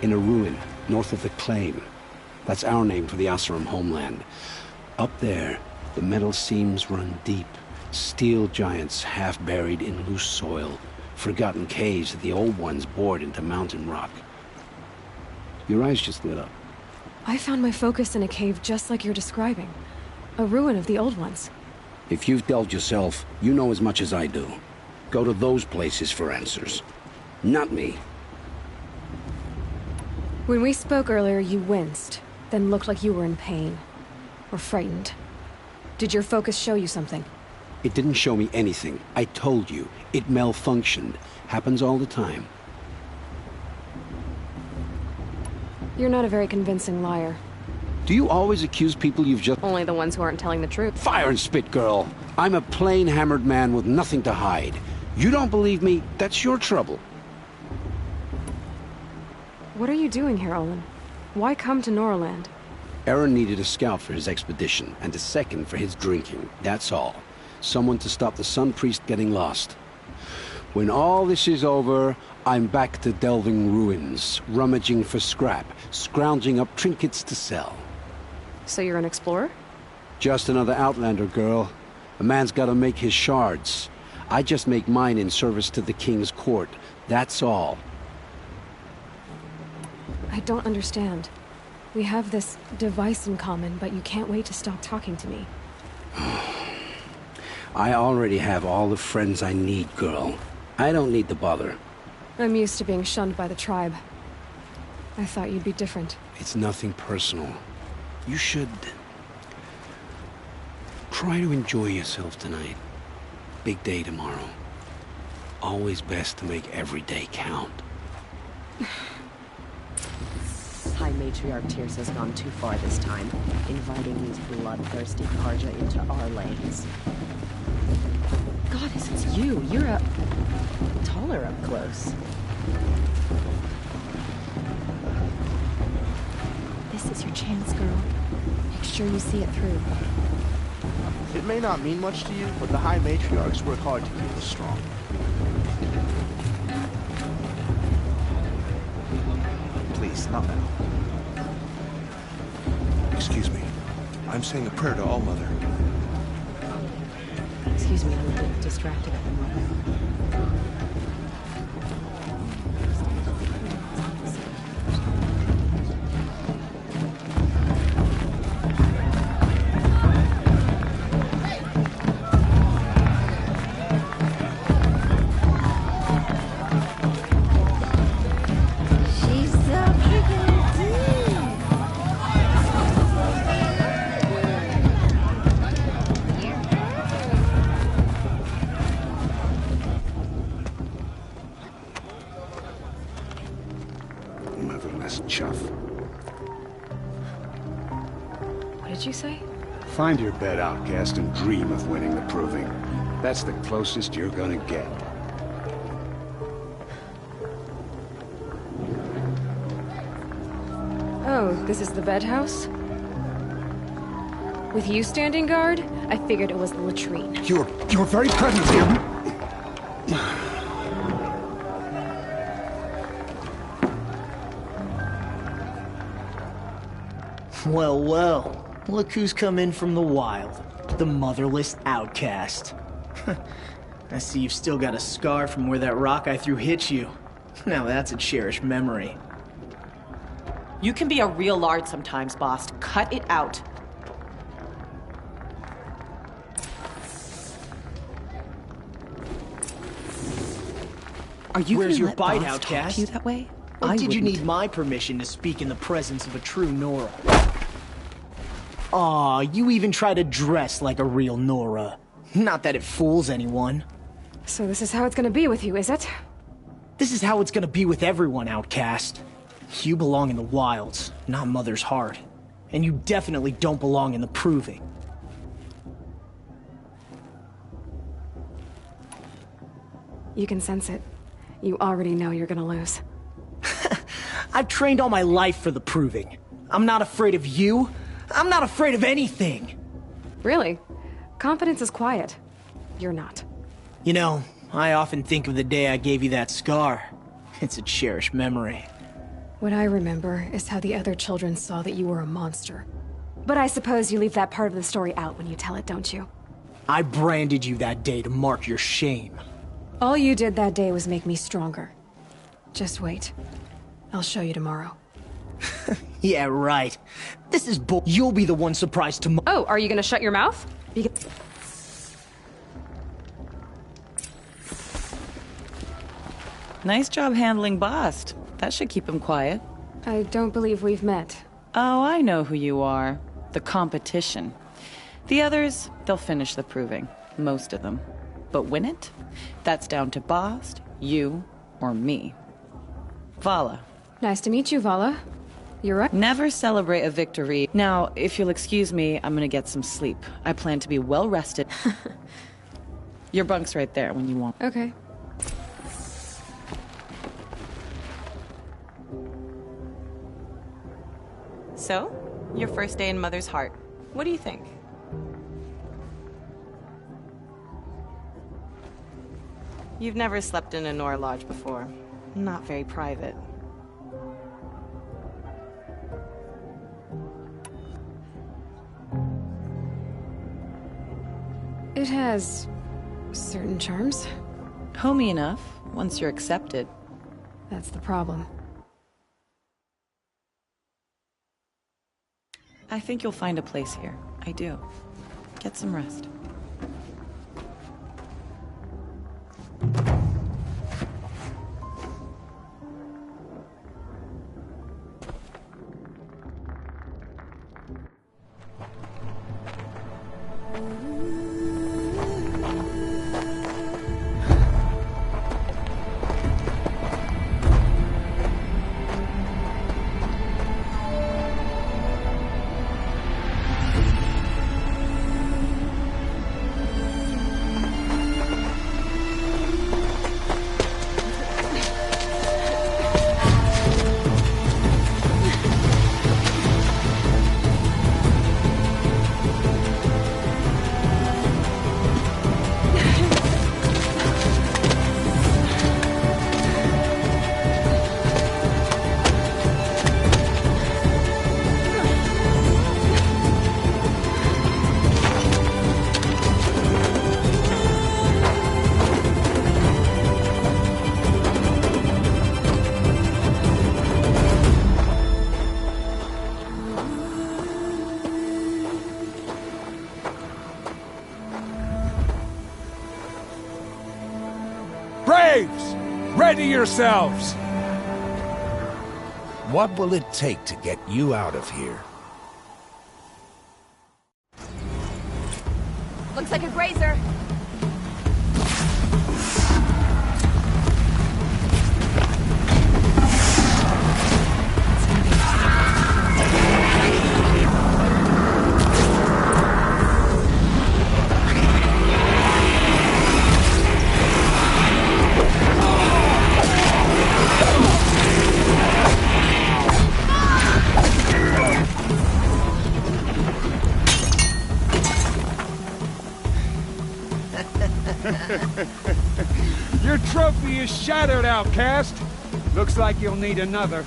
In a ruin, north of the Claim. That's our name for the Oseram homeland. Up there, the metal seams run deep. Steel giants half buried in loose soil. Forgotten caves that the old ones bored into mountain rock. Your eyes just lit up. I found my focus in a cave just like you're describing. A ruin of the old ones. If you've delved yourself, you know as much as I do. Go to those places for answers. Not me. When we spoke earlier, you winced, then looked like you were in pain. Or frightened. Did your focus show you something? It didn't show me anything. I told you. It malfunctioned. Happens all the time. You're not a very convincing liar. Do you always accuse people you've just... Only the ones who aren't telling the truth. Fire and spit, girl. I'm a plain hammered man with nothing to hide. You don't believe me, that's your trouble. What are you doing here, Olin? Why come to Norland? Aaron needed a scout for his expedition, and a second for his drinking. That's all. Someone to stop the Sun Priest getting lost. When all this is over, I'm back to delving ruins, rummaging for scrap, scrounging up trinkets to sell. So you're an explorer? Just another Outlander, girl. A man's gotta make his shards. I just make mine in service to the King's court. That's all. I don't understand. We have this device in common, but you can't wait to stop talking to me. I already have all the friends I need, girl. I don't need the bother. I'm used to being shunned by the tribe. I thought you'd be different. It's nothing personal. You should... try to enjoy yourself tonight. Big day tomorrow. Always best to make every day count. High Matriarch Tears has gone too far this time, inviting these bloodthirsty Karja into our lanes. Goddess, it's you. You're taller up close. This is your chance, girl. Make sure you see it through. It may not mean much to you, but the High Matriarchs work hard to keep us strong. Please, not now. Excuse me. I'm saying a prayer to All-Mother. Excuse me, I'm a bit distracted at the moment. mindless chuff. What did you say? Find your bed, outcast, and dream of winning the proving. That's the closest you're gonna get. Oh, this is the bed house? With you standing guard, I figured it was the latrine. Your very presence here... Well, well. Look who's come in from the wild. The motherless outcast. I see you've still got a scar from where that rock I threw hit you. Now that's a cherished memory. You can be a real lard sometimes, boss. Cut it out. Are you Where's gonna your let bite, boss outcast? talk to you that way? Or I did you wouldn't. need my permission to speak in the presence of a true Nora? Aw, you even try to dress like a real Nora. Not that it fools anyone. So this is how it's gonna be with you, is it? This is how it's gonna be with everyone, outcast. You belong in the wilds, not Mother's heart. And you definitely don't belong in the proving. You can sense it. You already know you're gonna lose. I've trained all my life for the proving. I'm not afraid of you. I'm not afraid of anything. Really? Confidence is quiet. You're not. You know, I often think of the day I gave you that scar. It's a cherished memory. What I remember is how the other children saw that you were a monster. But I suppose you leave that part of the story out when you tell it, don't you? I branded you that day to mark your shame. All you did that day was make me stronger. Just wait. I'll show you tomorrow. Yeah, right. This is bull. You'll be the one surprised tomorrow. Oh, are you gonna shut your mouth? Nice job handling Bast. That should keep him quiet. I don't believe we've met. Oh, I know who you are. The competition. The others, they'll finish the proving. Most of them. But win it? That's down to Bast, you, or me. Vala. Nice to meet you, Vala. You're right. Never celebrate a victory. Now, if you'll excuse me, I'm gonna get some sleep. I plan to be well rested. Your bunk's right there when you want. Okay. So, your first day in Mother's heart. What do you think? You've never slept in a Nora lodge before. Not very private. It has certain charms. Homey enough, once you're accepted. That's the problem. I think you'll find a place here. I do. Get some rest. Braves! Ready yourselves! What will it take to get you out of here? Looks like a grazer. is shattered, outcast. Looks like you'll need another.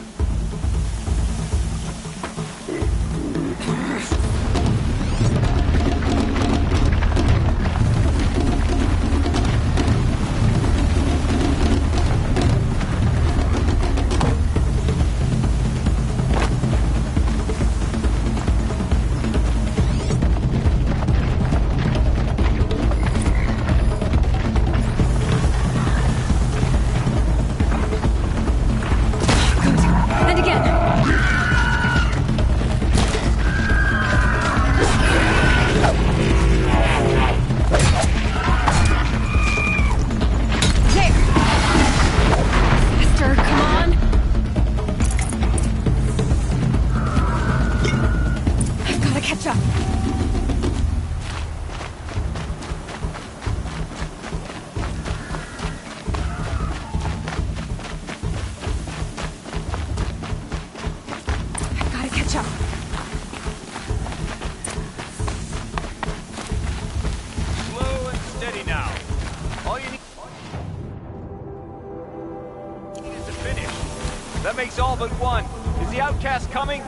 That makes all but one. Is the outcast coming?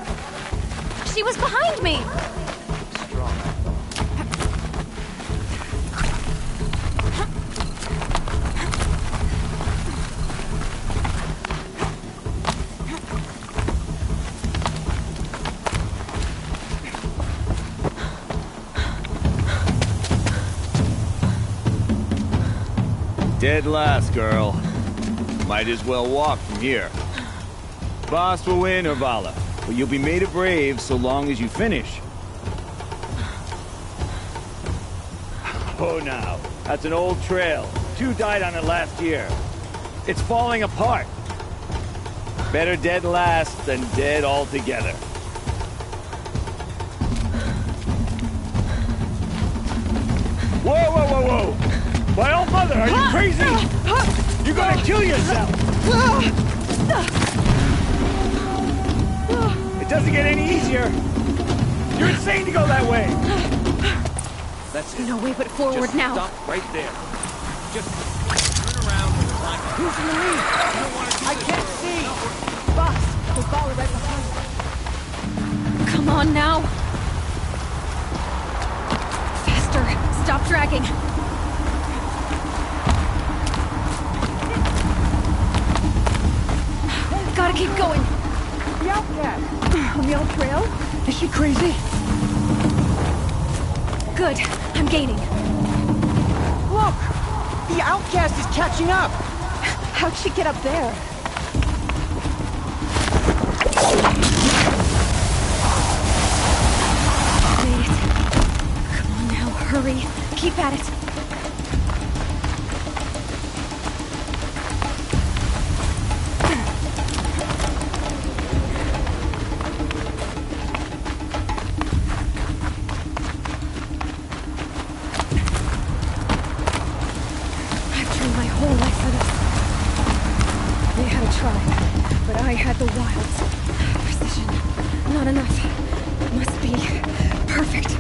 She was behind me! Strong. Dead last, girl. Might as well walk from here. Boss will win, Urvala, but you'll be made a brave so long as you finish. Oh, now, that's an old trail. 2 died on it last year. It's falling apart. Better dead last than dead altogether. Whoa, whoa, whoa, whoa! My old mother, are you crazy? You're gonna kill yourself! It doesn't get any easier! You're insane to go that way! That's it. No way but forward Just now. Stop right there. Just turn around and like... Who's in the lead? I can't see! Boss, the ball is right behind. Come on now. Faster. Stop dragging. Gotta keep going. The outcast! On the old trail? Is she crazy? Good. I'm gaining. Look! The outcast is catching up! How'd she get up there? Made it. Come on now, hurry. Keep at it. I had the wilds. Precision. Not enough. Must be perfect.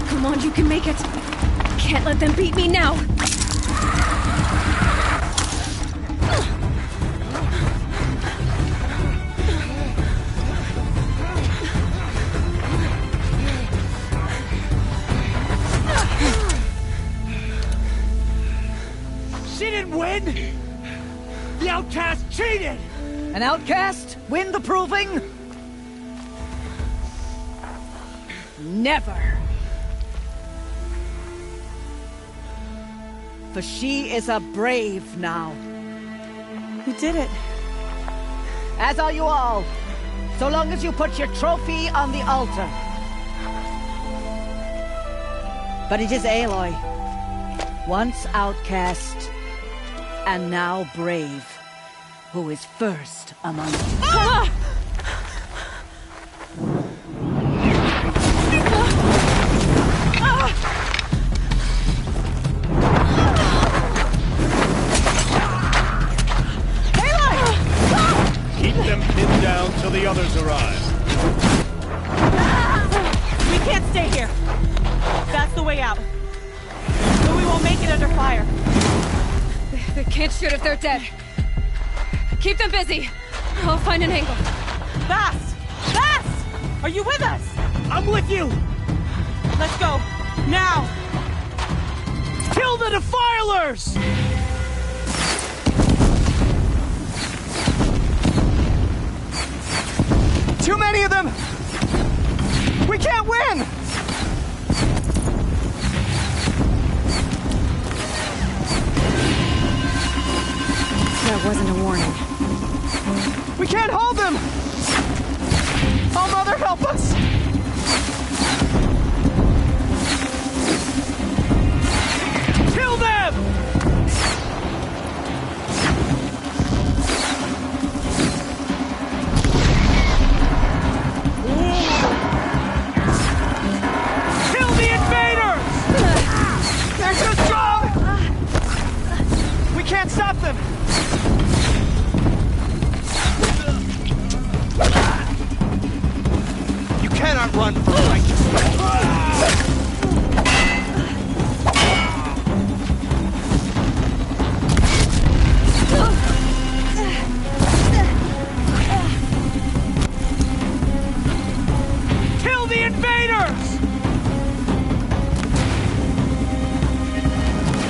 Come on, you can make it. Can't let them beat me now. The outcast cheated! An outcast? Win the proving? Never. For she is a brave now. You did it. As are you all. So long as you put your trophy on the altar. But it is Aloy. Once outcast, and now brave, who is first among you. Ah! Keep them pinned down till the others arrive. Stay here. That's the way out. But we won't make it under fire. They can't shoot if they're dead. Keep them busy. I'll find an angle. Fast! Fast! Are you with us? I'm with you! Let's go. Now! Kill the defilers! Too many of them! We can't win! That wasn't a warning. We can't hold them! Oh, Mother, help us! Kill them! Kill the invaders! They're too strong! We can't stop them! You cannot run from righteousness! Kill the invaders!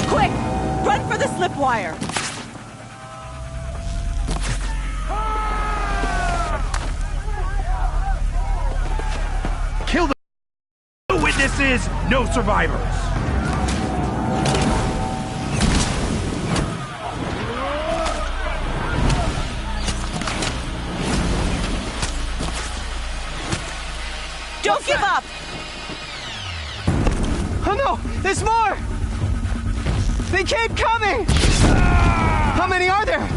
Quick! Run for the slip wire! Kill the witnesses, no survivors. Don't give up! Oh no! There's more! They keep coming! How many are there?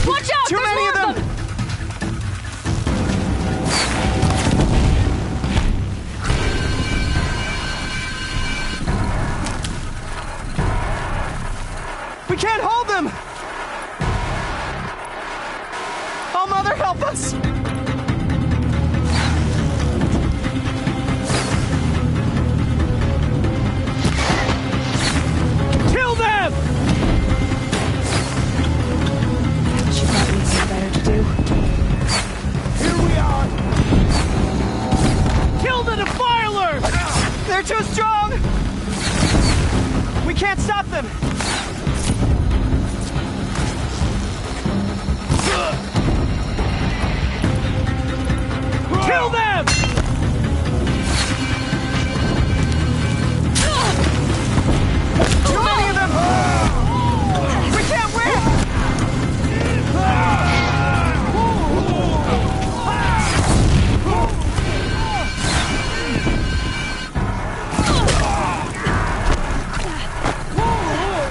Watch out! Too many of them! We can't hold them! Oh, Mother, help us! Kill them! She thought we had better to do. Here we are! Kill the defilers! They're too strong! We can't stop them! Kill them! Too many of them! We can't win!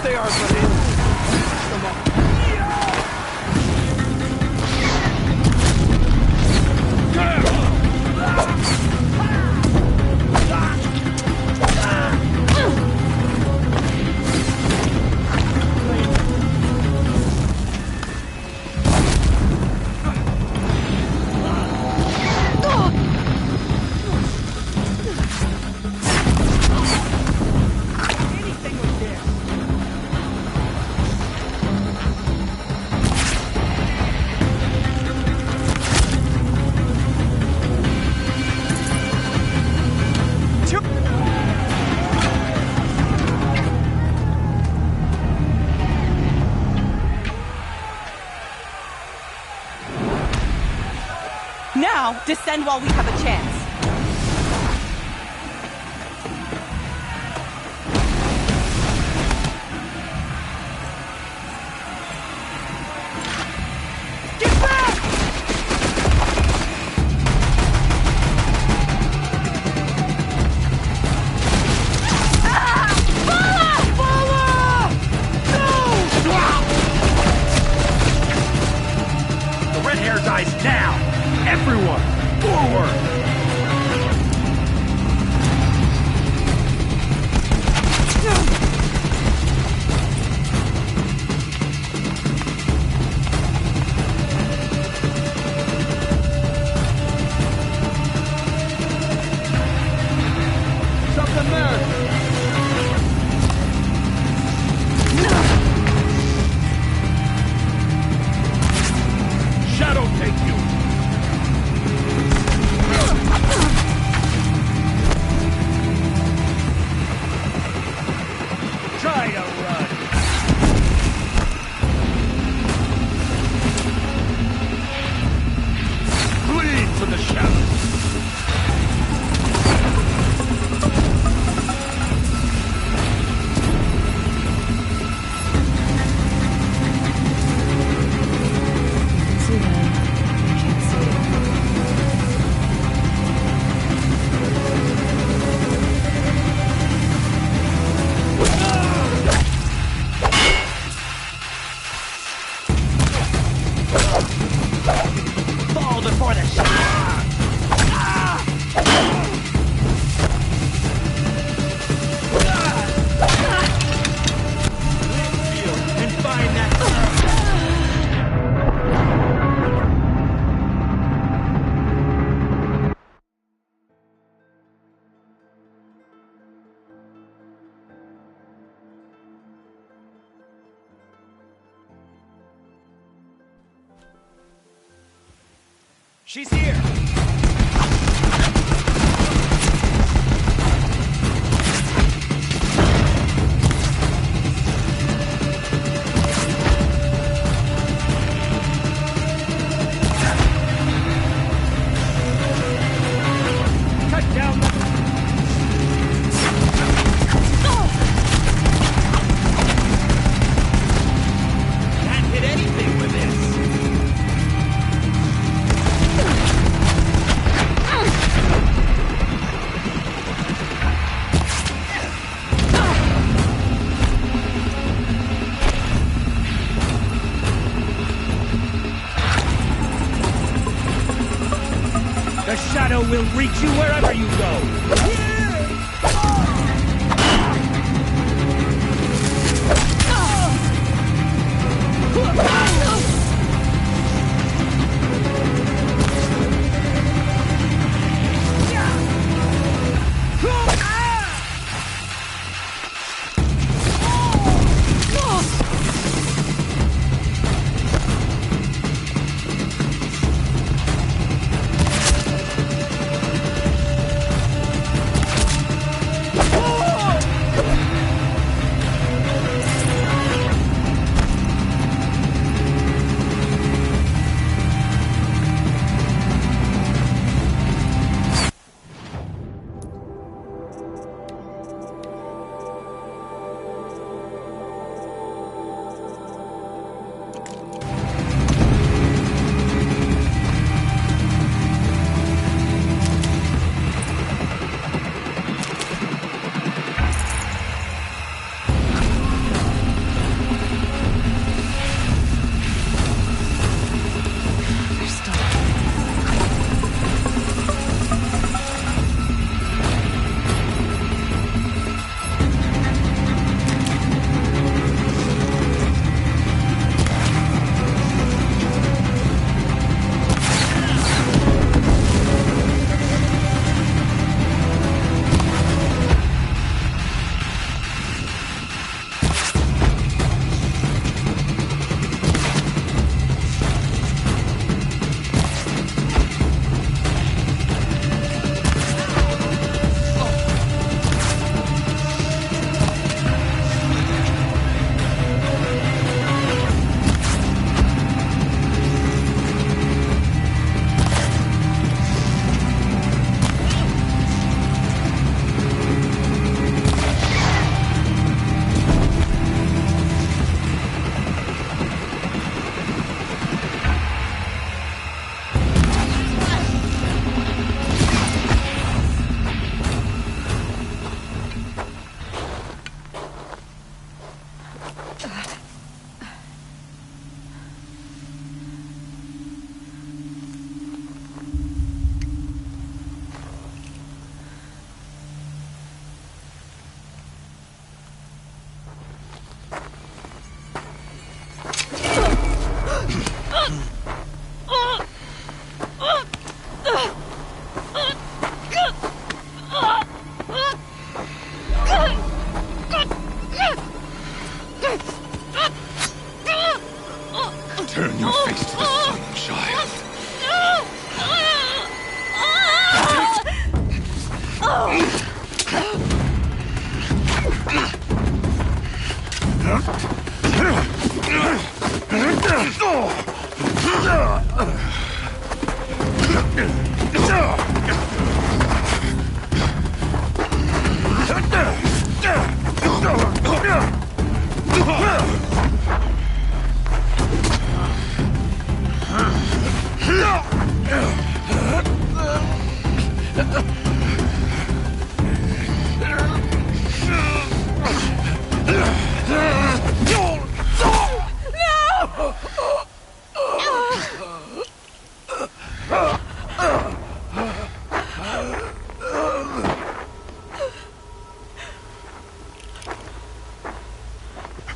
They are but in. Come on. Now, descend while we have a chance. Get back! Shadow take you! Try to run! Flee to the shadows! Fall before the and find that She's here! Cut down the... Can't hit anything with this! The shadow will reach you wherever you go!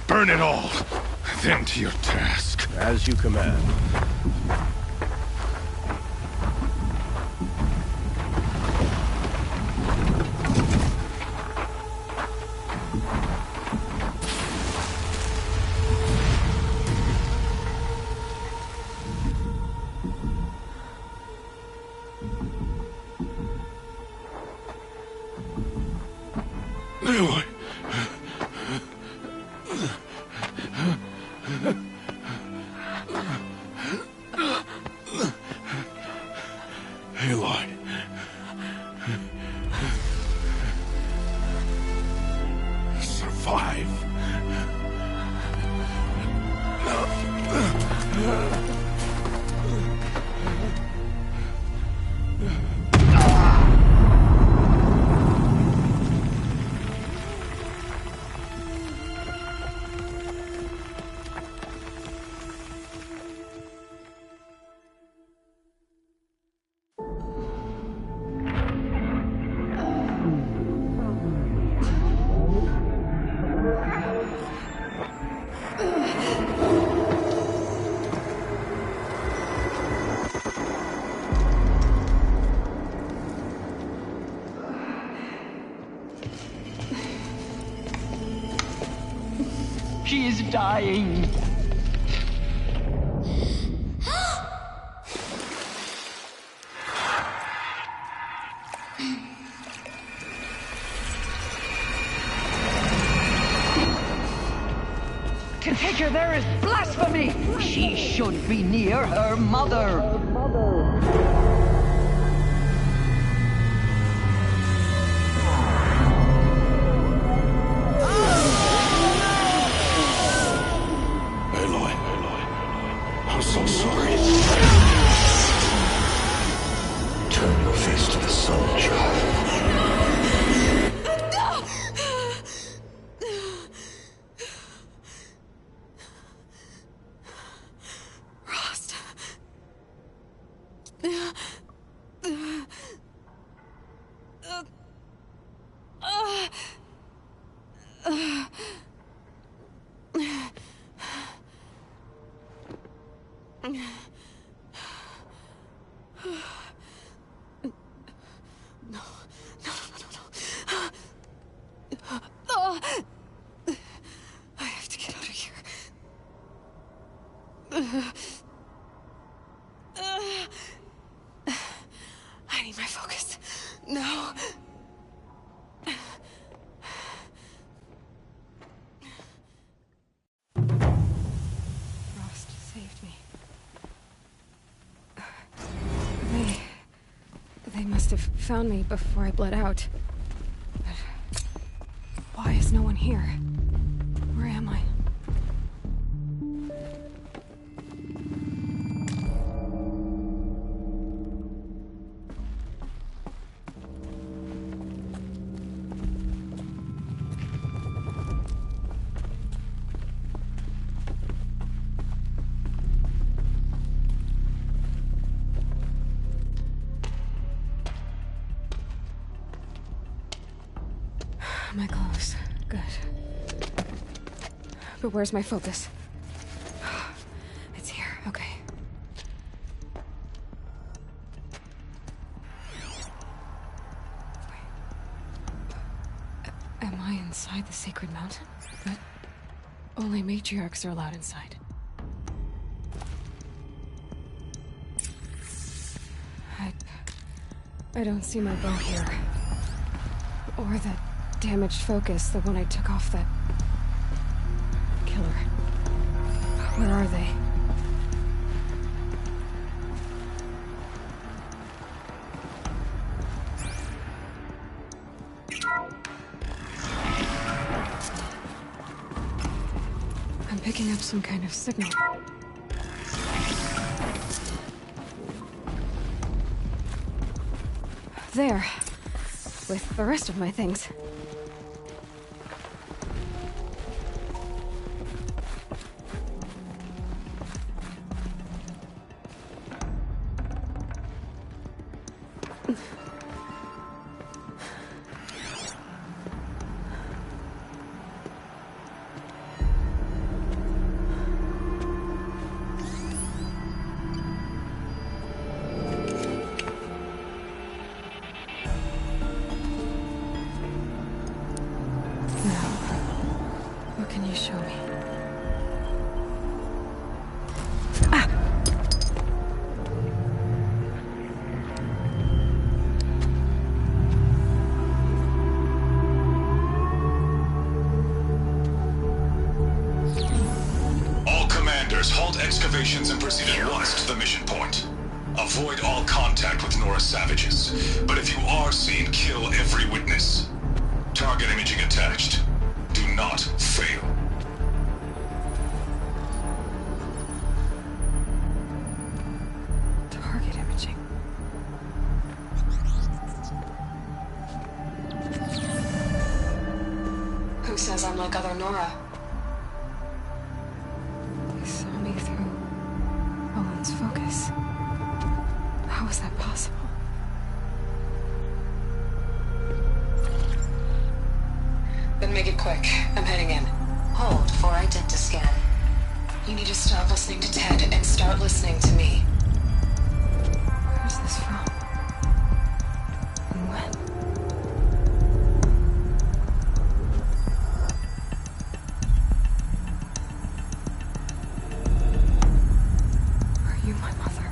Burn it all, then to your task. As you command. Aloy. Aloy. Survive. She is dying. To take her there is blasphemy. She should be near her mother. I'm so sorry. Turn your face to the sun, child. Rost. I have to get out of here. I need my focus. No. Rost saved me. They must have found me before I bled out. But why is no one here? Where am I? My clothes. Good. But where's my focus? It's here. Okay. Am I inside the sacred mountain? But only matriarchs are allowed inside. I don't see my bow here. Or that damaged focus, the one I took off that killer. Where are they? I'm picking up some kind of signal. There. With the rest of my things. What can you show me? All commanders, halt excavations and proceed at once to the mission point. Avoid all contact with Nora savages, but if you are seen, kill every witness. Target imaging attached. Do not fail. Target imaging. Who says I'm like other Nora? They saw me through Owen's focus. How is that possible? Then make it quick. I'm heading in. Hold for identiscan. You need to stop listening to Ted and start listening to me. Where's this from? And when? Are you my mother?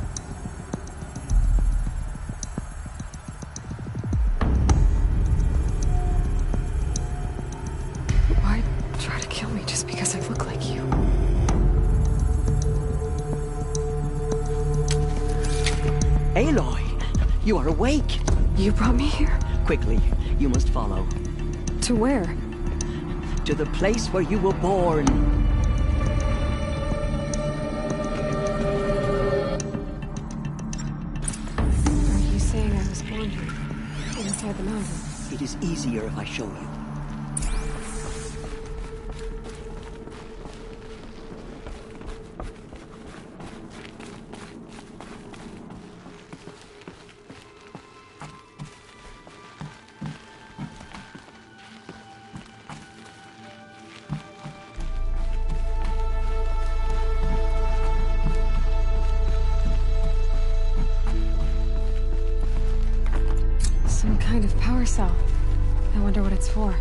Why try to kill me just because I look like you? Aloy, you are awake. You brought me here? Quickly, you must follow. To where? To the place where you were born. Are you saying I was born here? Inside the mountain? It is easier if I show you. Some kind of power cell. I wonder what it's for.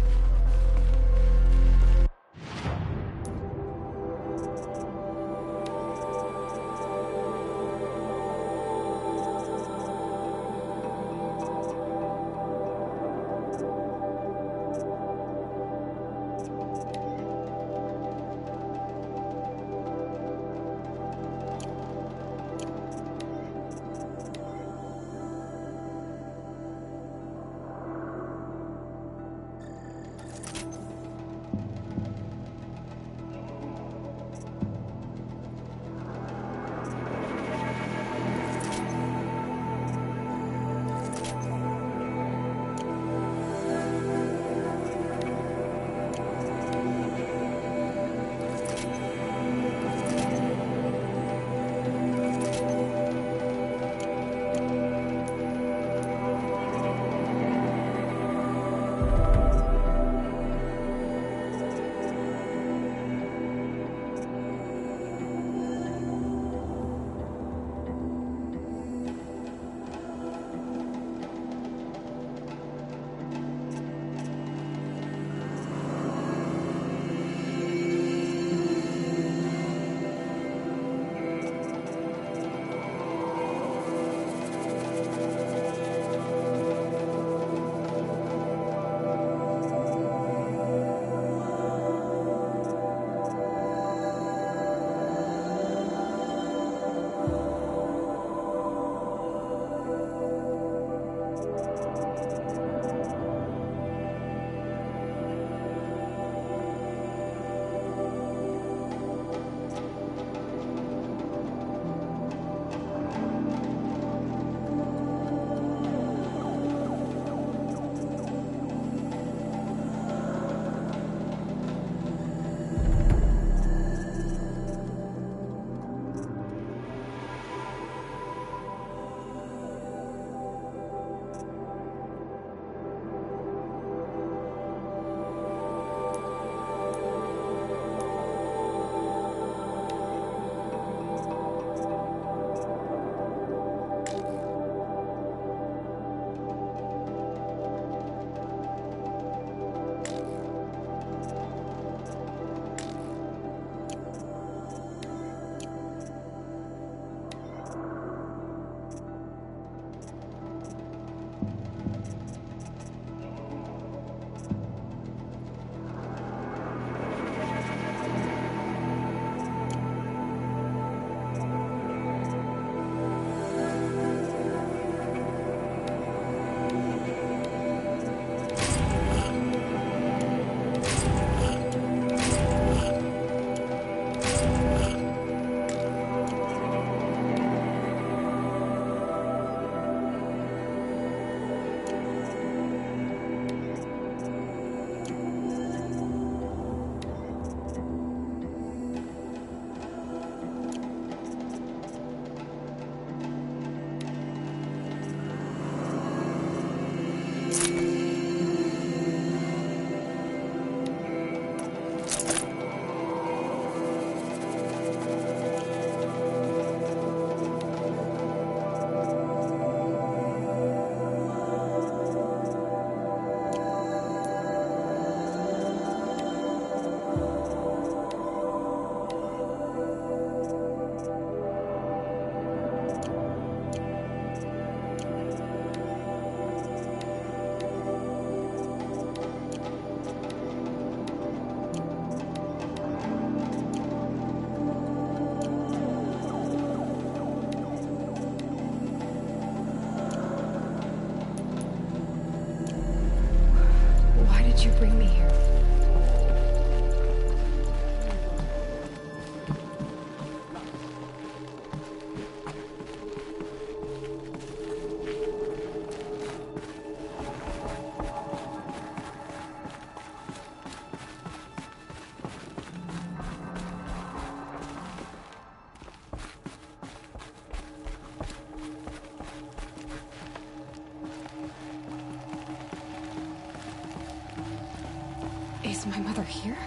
Is my mother here?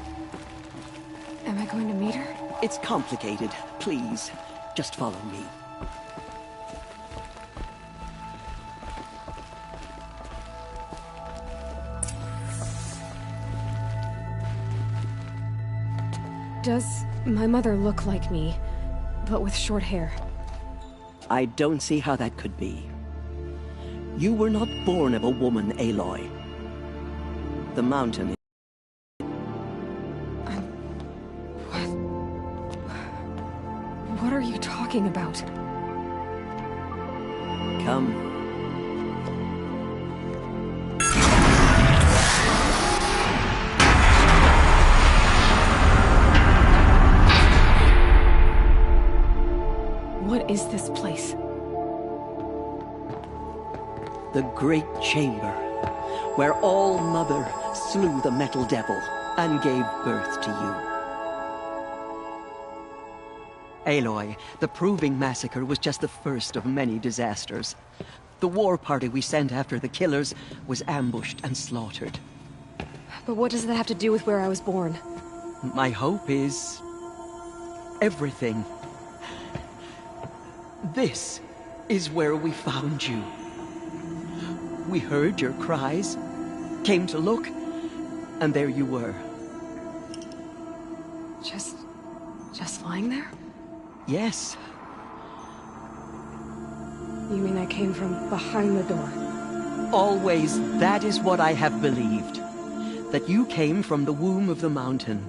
Am I going to meet her? It's complicated. Please, just follow me. Does my mother look like me, but with short hair? I don't see how that could be. You were not born of a woman, Aloy. The mountain... What are you talking about? Come. What is this place? The Great Chamber, where All-Mother slew the Metal Devil and gave birth to you. Aloy, the Proving Massacre was just the first of many disasters. The war party we sent after the killers was ambushed and slaughtered. But what does that have to do with where I was born? My hope is... everything. This is where we found you. We heard your cries, came to look, and there you were. Just lying there? Yes. You mean I came from behind the door? Always, that is what I have believed. That you came from the womb of the mountain.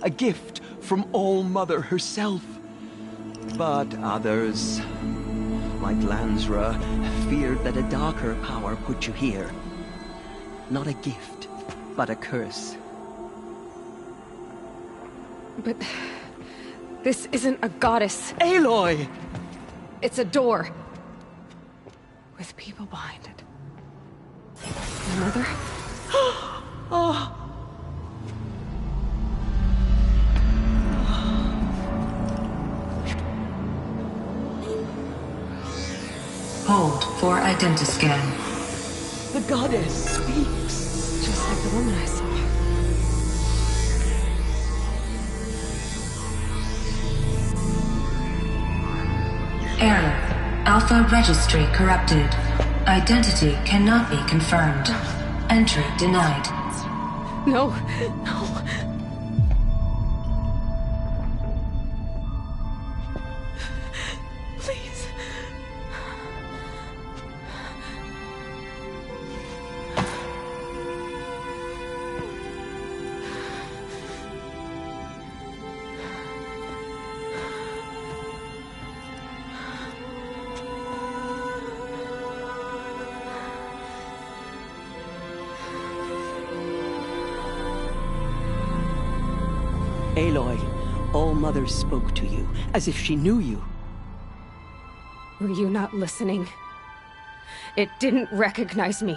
A gift from All-Mother herself. But others, like Lansra, feared that a darker power put you here. Not a gift, but a curse. But... this isn't a goddess. Aloy! It's a door. With people behind it. My mother? Oh. Hold for identiscan. The goddess speaks. Just like the woman I saw. Error. Alpha registry corrupted. Identity cannot be confirmed. Entry denied. No, no. Please. Aloy, All-Mother spoke to you, as if she knew you. Were you not listening? It didn't recognize me.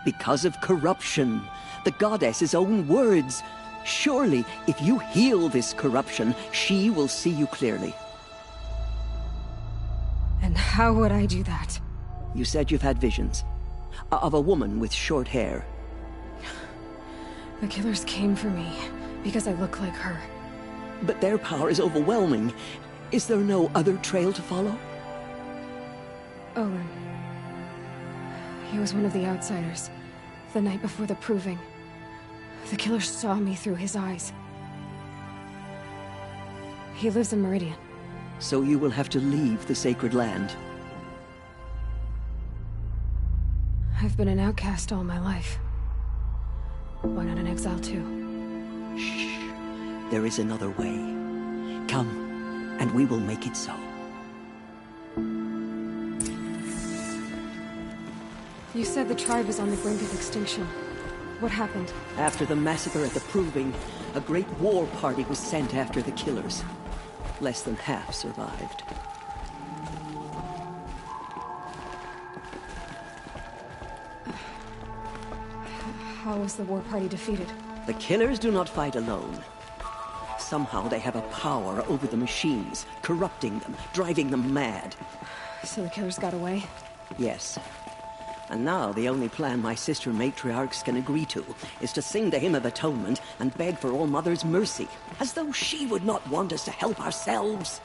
Because of corruption. The goddess's own words. Surely, if you heal this corruption, she will see you clearly. And how would I do that? You said you've had visions. Of a woman with short hair. The killers came for me, because I look like her. But their power is overwhelming. Is there no other trail to follow? Owen. He was one of the outsiders. The night before the Proving. The killers saw me through his eyes. He lives in Meridian. So you will have to leave the sacred land. I've been an outcast all my life. Why not an exile too? Shh. There is another way. Come, and we will make it so. You said the tribe is on the brink of extinction. What happened? After the massacre at the Proving, a great war party was sent after the killers. Less than half survived. How was the war party defeated? The killers do not fight alone. Somehow they have a power over the machines, corrupting them, driving them mad. So the killers got away? Yes. And now the only plan my sister matriarchs can agree to is to sing the Hymn of Atonement and beg for All Mother's mercy, as though she would not want us to help ourselves.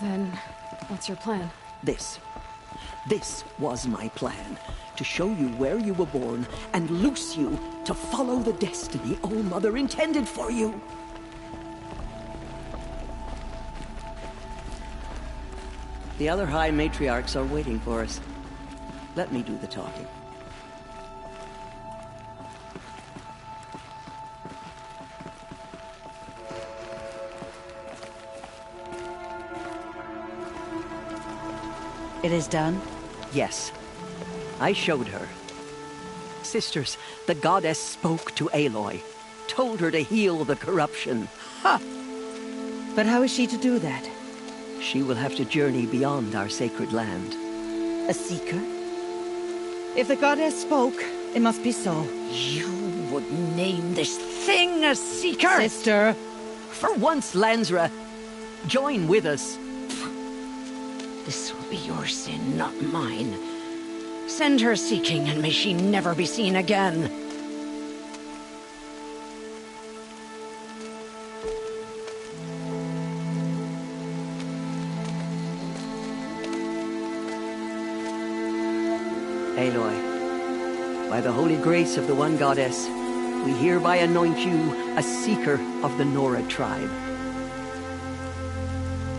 Then, what's your plan? This was my plan. To show you where you were born and loose you to follow the destiny All Mother intended for you. The other High Matriarchs are waiting for us. Let me do the talking. It is done? Yes. I showed her. Sisters, the goddess spoke to Aloy. Told her to heal the corruption. Ha! But how is she to do that? She will have to journey beyond our sacred land. A seeker? If the goddess spoke, it must be so. You would name this thing a seeker? Sister! For once, Lansra, join with us. This will be your sin, not mine. Send her seeking, and may she never be seen again. Aloy, by the holy grace of the One Goddess, we hereby anoint you a seeker of the Nora tribe.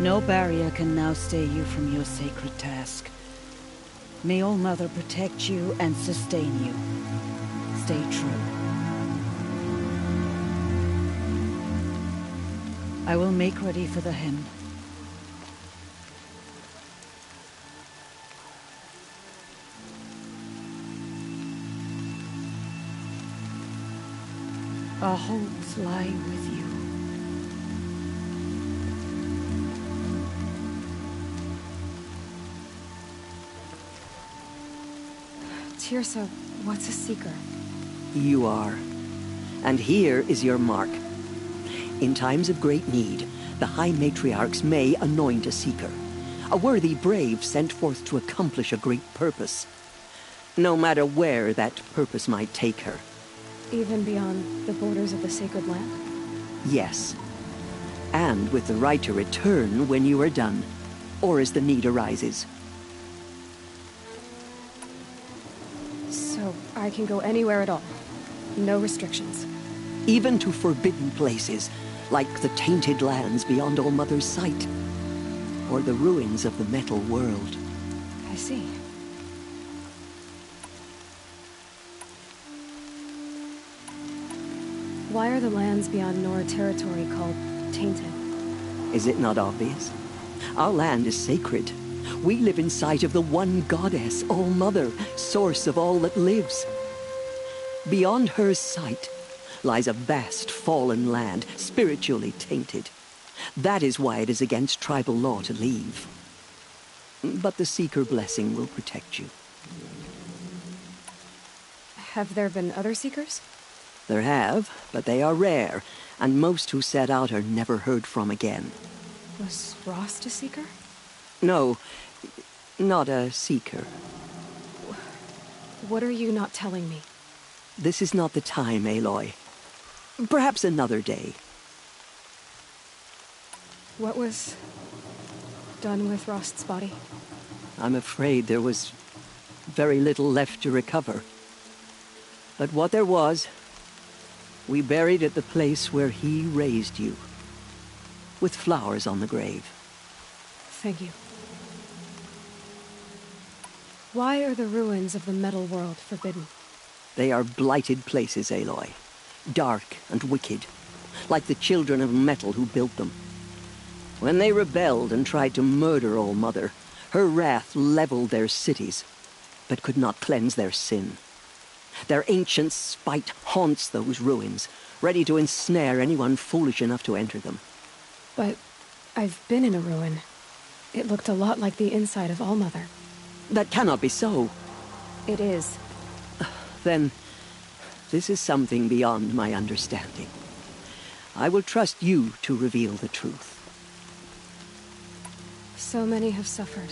No barrier can now stay you from your sacred task. May All Mother protect you and sustain you. Stay true. I will make ready for the hymn. Our hopes lie with you. Tirsa, what's a seeker? You are. And here is your mark. In times of great need, the High Matriarchs may anoint a seeker. A worthy brave sent forth to accomplish a great purpose. No matter where that purpose might take her. Even beyond the borders of the sacred land? Yes. And with the right to return when you are done, or as the need arises. So, I can go anywhere at all? No restrictions? Even to forbidden places, like the tainted lands beyond All Mother's sight. Or the ruins of the metal world. I see. Why are the lands beyond Nora territory called tainted? Is it not obvious? Our land is sacred. We live in sight of the One Goddess, All Mother, source of all that lives. Beyond her sight lies a vast fallen land, spiritually tainted. That is why it is against tribal law to leave. But the Seeker blessing will protect you. Have there been other Seekers? There have, but they are rare, and most who set out are never heard from again. Was Rost a Seeker? No, not a Seeker. What are you not telling me? This is not the time, Aloy. Perhaps another day. What was done with Rost's body? I'm afraid there was very little left to recover. But what there was, we buried at the place where he raised you, with flowers on the grave. Thank you. Why are the ruins of the metal world forbidden? They are blighted places, Aloy. Dark and wicked, like the children of metal who built them. When they rebelled and tried to murder All Mother, her wrath leveled their cities, but could not cleanse their sin. Their ancient spite haunts those ruins, ready to ensnare anyone foolish enough to enter them. But I've been in a ruin. It looked a lot like the inside of All Mother. That cannot be so. It is. Then, this is something beyond my understanding. I will trust you to reveal the truth. So many have suffered.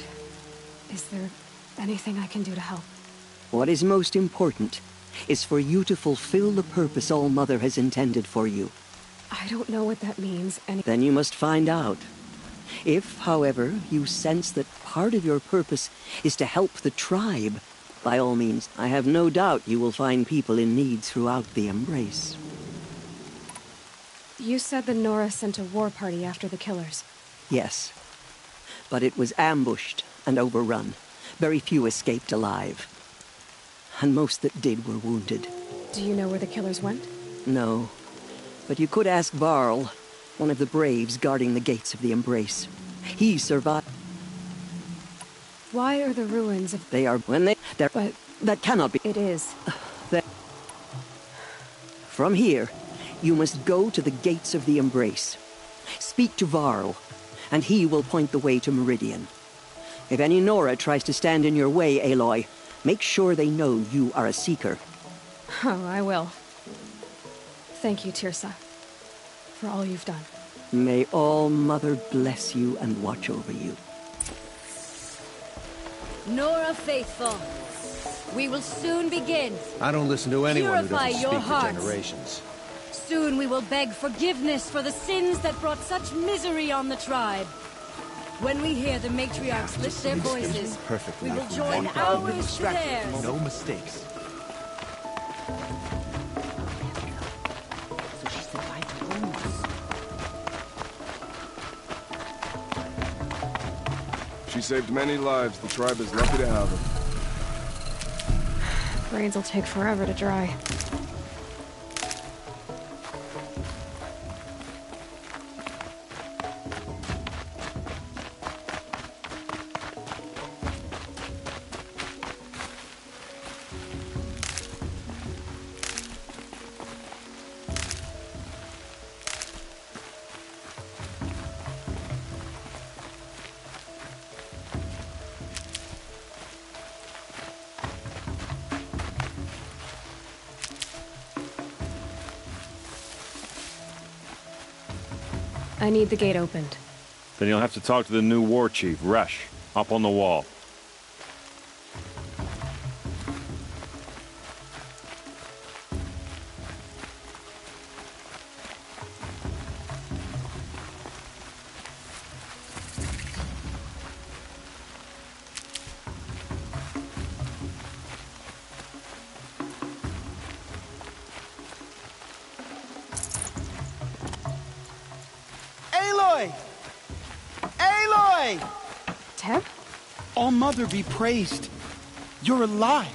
Is there anything I can do to help? What is most important is for you to fulfill the purpose All-Mother has intended for you. I don't know what that means, and... Then you must find out. If, however, you sense that part of your purpose is to help the tribe, by all means, I have no doubt you will find people in need throughout the Embrace. You said the Nora sent a war party after the killers. Yes. But it was ambushed and overrun. Very few escaped alive. And most that did were wounded. Do you know where the killers went? No. But you could ask Varl, one of the Braves guarding the gates of the Embrace. He survived. Why are the ruins of... They are when they're... But... That cannot be... It is. From here, you must go to the gates of the Embrace. Speak to Varl, and he will point the way to Meridian. If any Nora tries to stand in your way, Aloy, make sure they know you are a Seeker. Oh, I will. Thank you, Tirsa, for all you've done. May All-Mother bless you and watch over you. Nora Faithful, we will soon begin. I don't listen to anyone who Purify doesn't your speak for hearts. generations. Soon we will beg forgiveness for the sins that brought such misery on the tribe. When we hear the matriarchs lift their voices, we will join ours to theirs. No mistakes. She saved many lives. The tribe is lucky to have her. Brains will take forever to dry. I need the gate opened. Then you'll have to talk to the new war chief, Resh, up on the wall. Aloy! Aloy! Teb? All-Mother be praised. You're alive.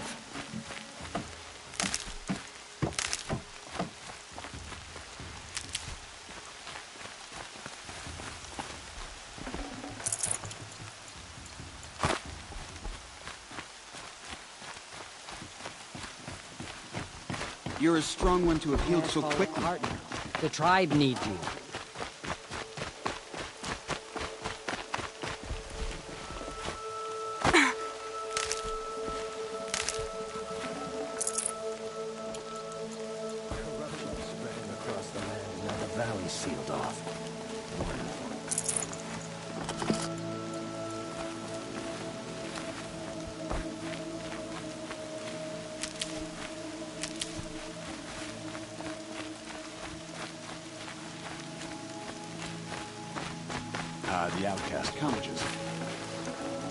You're a strong one to have healed so quickly. The tribe needs you. Sealed off. The outcast colleges.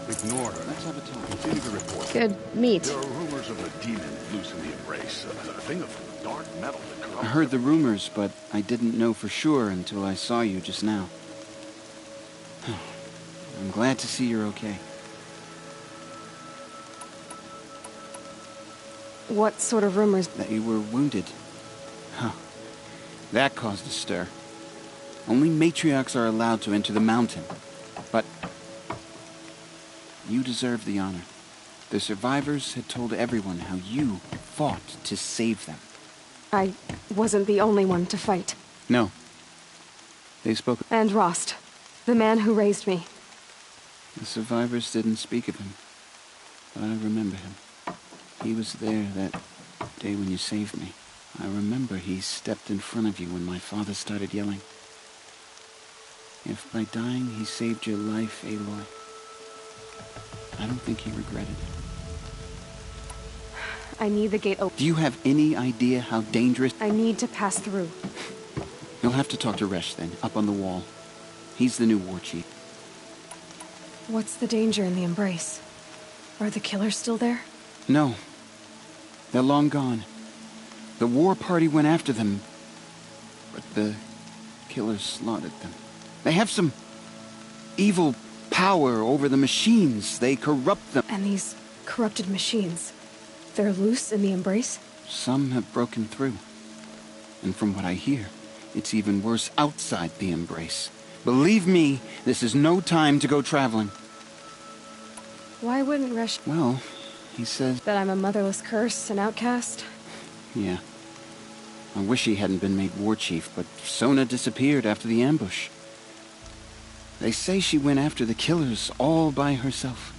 Ignore her. Let's have a talk. Continue the report. Good meat. There are rumors of a demon loose in the Embrace. A thing of dark metal that corrupts. I heard the rumors, but I didn't know for sure until I saw you just now. I'm glad to see you're okay. What sort of rumors? That you were wounded. Huh. That caused a stir. Only matriarchs are allowed to enter the mountain. But you deserve the honor. The survivors had told everyone how you fought to save them. I wasn't the only one to fight. No. They spoke... And Rost, the man who raised me. The survivors didn't speak of him, but I remember him. He was there that day when you saved me. I remember he stepped in front of you when my father started yelling. If by dying he saved your life, Aloy, I don't think he regretted it. I need the gate open. Do you have any idea how dangerous? I need to pass through. You'll have to talk to Resh then, up on the wall. He's the new war chief. What's the danger in the Embrace? Are the killers still there? No. They're long gone. The war party went after them, but the killers slaughtered them. They have some evil power over the machines. They corrupt them. And these corrupted machines, they're loose in the Embrace? Some have broken through. And from what I hear, it's even worse outside the Embrace. Believe me, this is no time to go traveling. Why wouldn't Resh... Well, he says... That I'm a motherless curse, an outcast? Yeah. I wish he hadn't been made war chief, but Sona disappeared after the ambush. They say she went after the killers all by herself.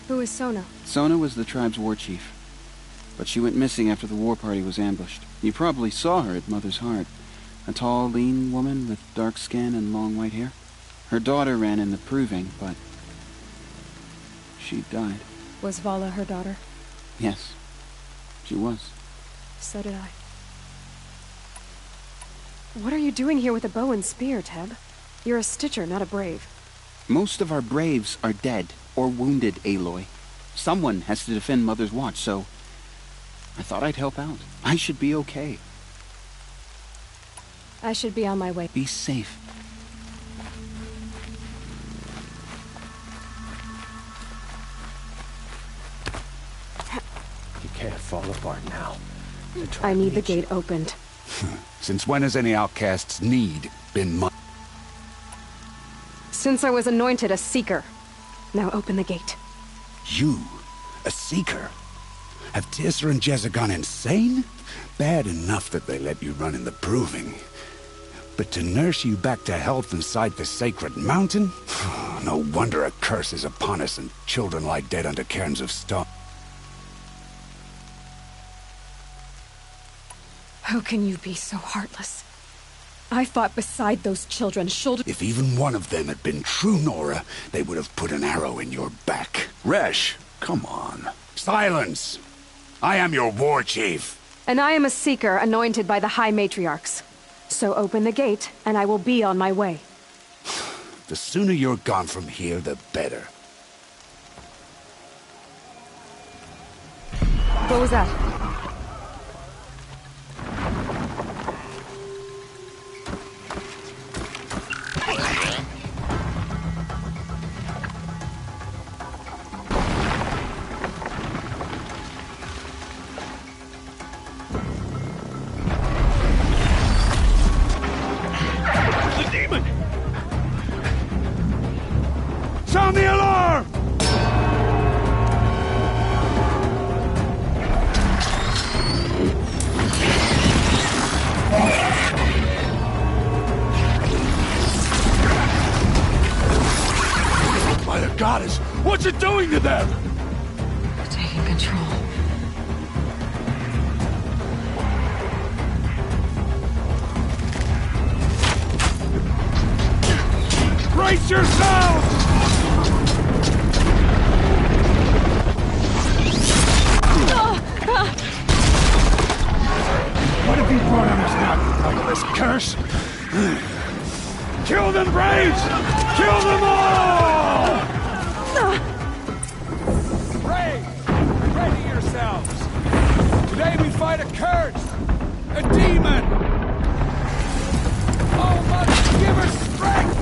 Who is Sona? Sona was the tribe's war chief, but she went missing after the war party was ambushed. You probably saw her at Mother's Heart. A tall, lean woman with dark skin and long white hair. Her daughter ran in the proving, but she died. Was Vala her daughter? Yes, she was. So did I. What are you doing here with a bow and spear, Teb? You're a Stitcher, not a Brave. Most of our Braves are dead or wounded, Aloy. Someone has to defend Mother's watch, so I thought I'd help out. I should be okay. I should be on my way. Be safe. You can't fall apart now. I need the gate opened. Since when has any outcast's need been mine? Since I was anointed a Seeker. Now open the gate. You? A Seeker? Have Tissa and Jezza gone insane? Bad enough that they let you run in the proving. But to nurse you back to health inside the sacred mountain? No wonder a curse is upon us and children lie dead under cairns of stone. How can you be so heartless? I fought beside those children, shoulder... If even one of them had been true Nora, they would have put an arrow in your back. Resh, come on. Silence! I am your war chief. And I am a Seeker anointed by the High Matriarchs. So open the gate, and I will be on my way. The sooner you're gone from here, the better. What was that? Sound the alarm! By the goddess, what's it doing to them? They're taking control. Brace yourselves! What have you brought on us now, you legless curse? Kill them, Braves! Kill them all! Braves, ready yourselves! Today we fight a curse! A demon! Oh, Mother, give her strength!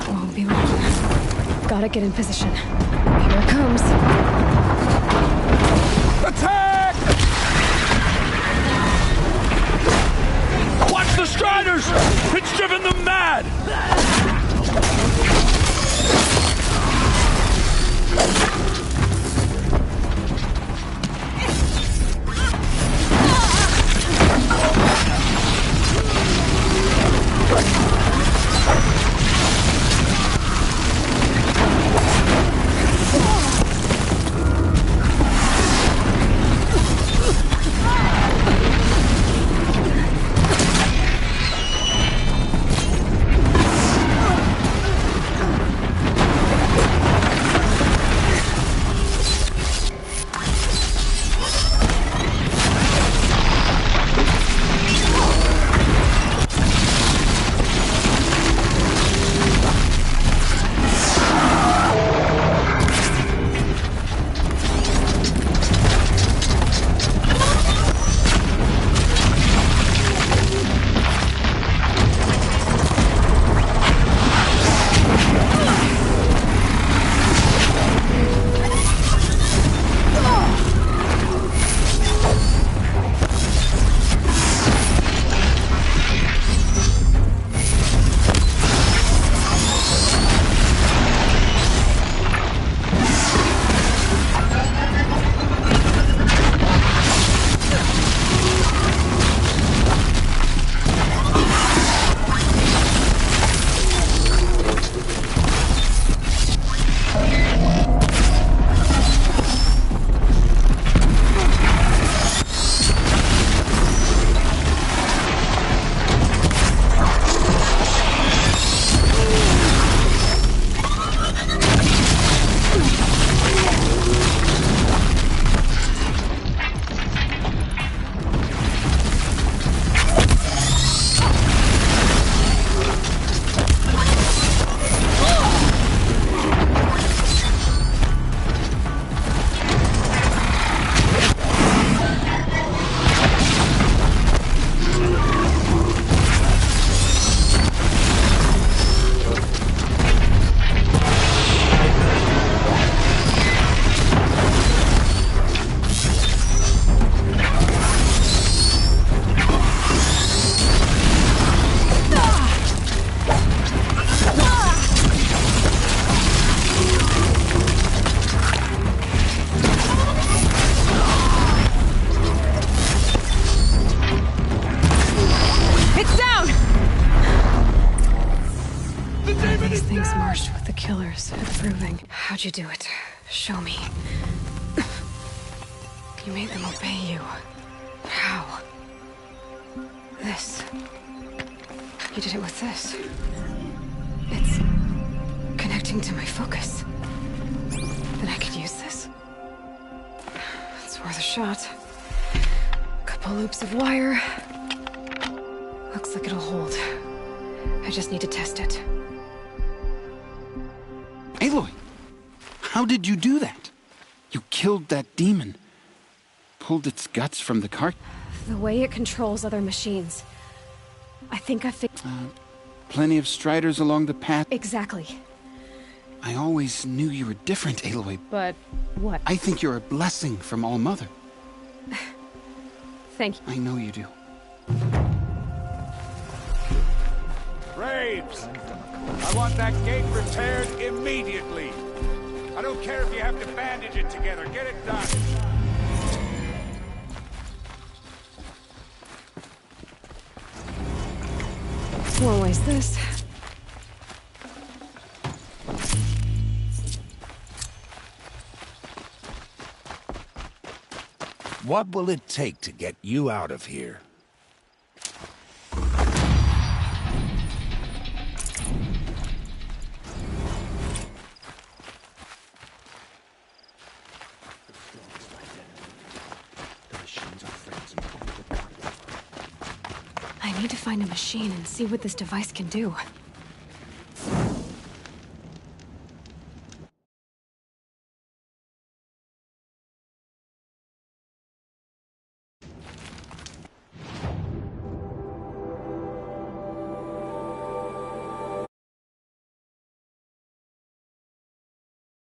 Won't be long. Gotta get in position. Here it comes. Attack! Watch the Striders! It's driven them mad! pillars approving. How'd you do it? Show me. You made them obey you. How? This. You did it with this. It's connecting to my focus. Then I could use this. It's worth a shot. Couple loops of wire. Looks like it'll hold. I just need to test it. Aloy! How did you do that? You killed that demon. Pulled its guts from the cart? The way it controls other machines. I think I figured... Plenty of striders along the path. Exactly. I always knew you were different, Aloy. But what? I think you're a blessing from All Mother. Thank you. I know you do. Graves! I want that gate repaired immediately. I don't care if you have to bandage it together. Get it done. Won't waste this. What will it take to get you out of here? I need to find a machine and see what this device can do.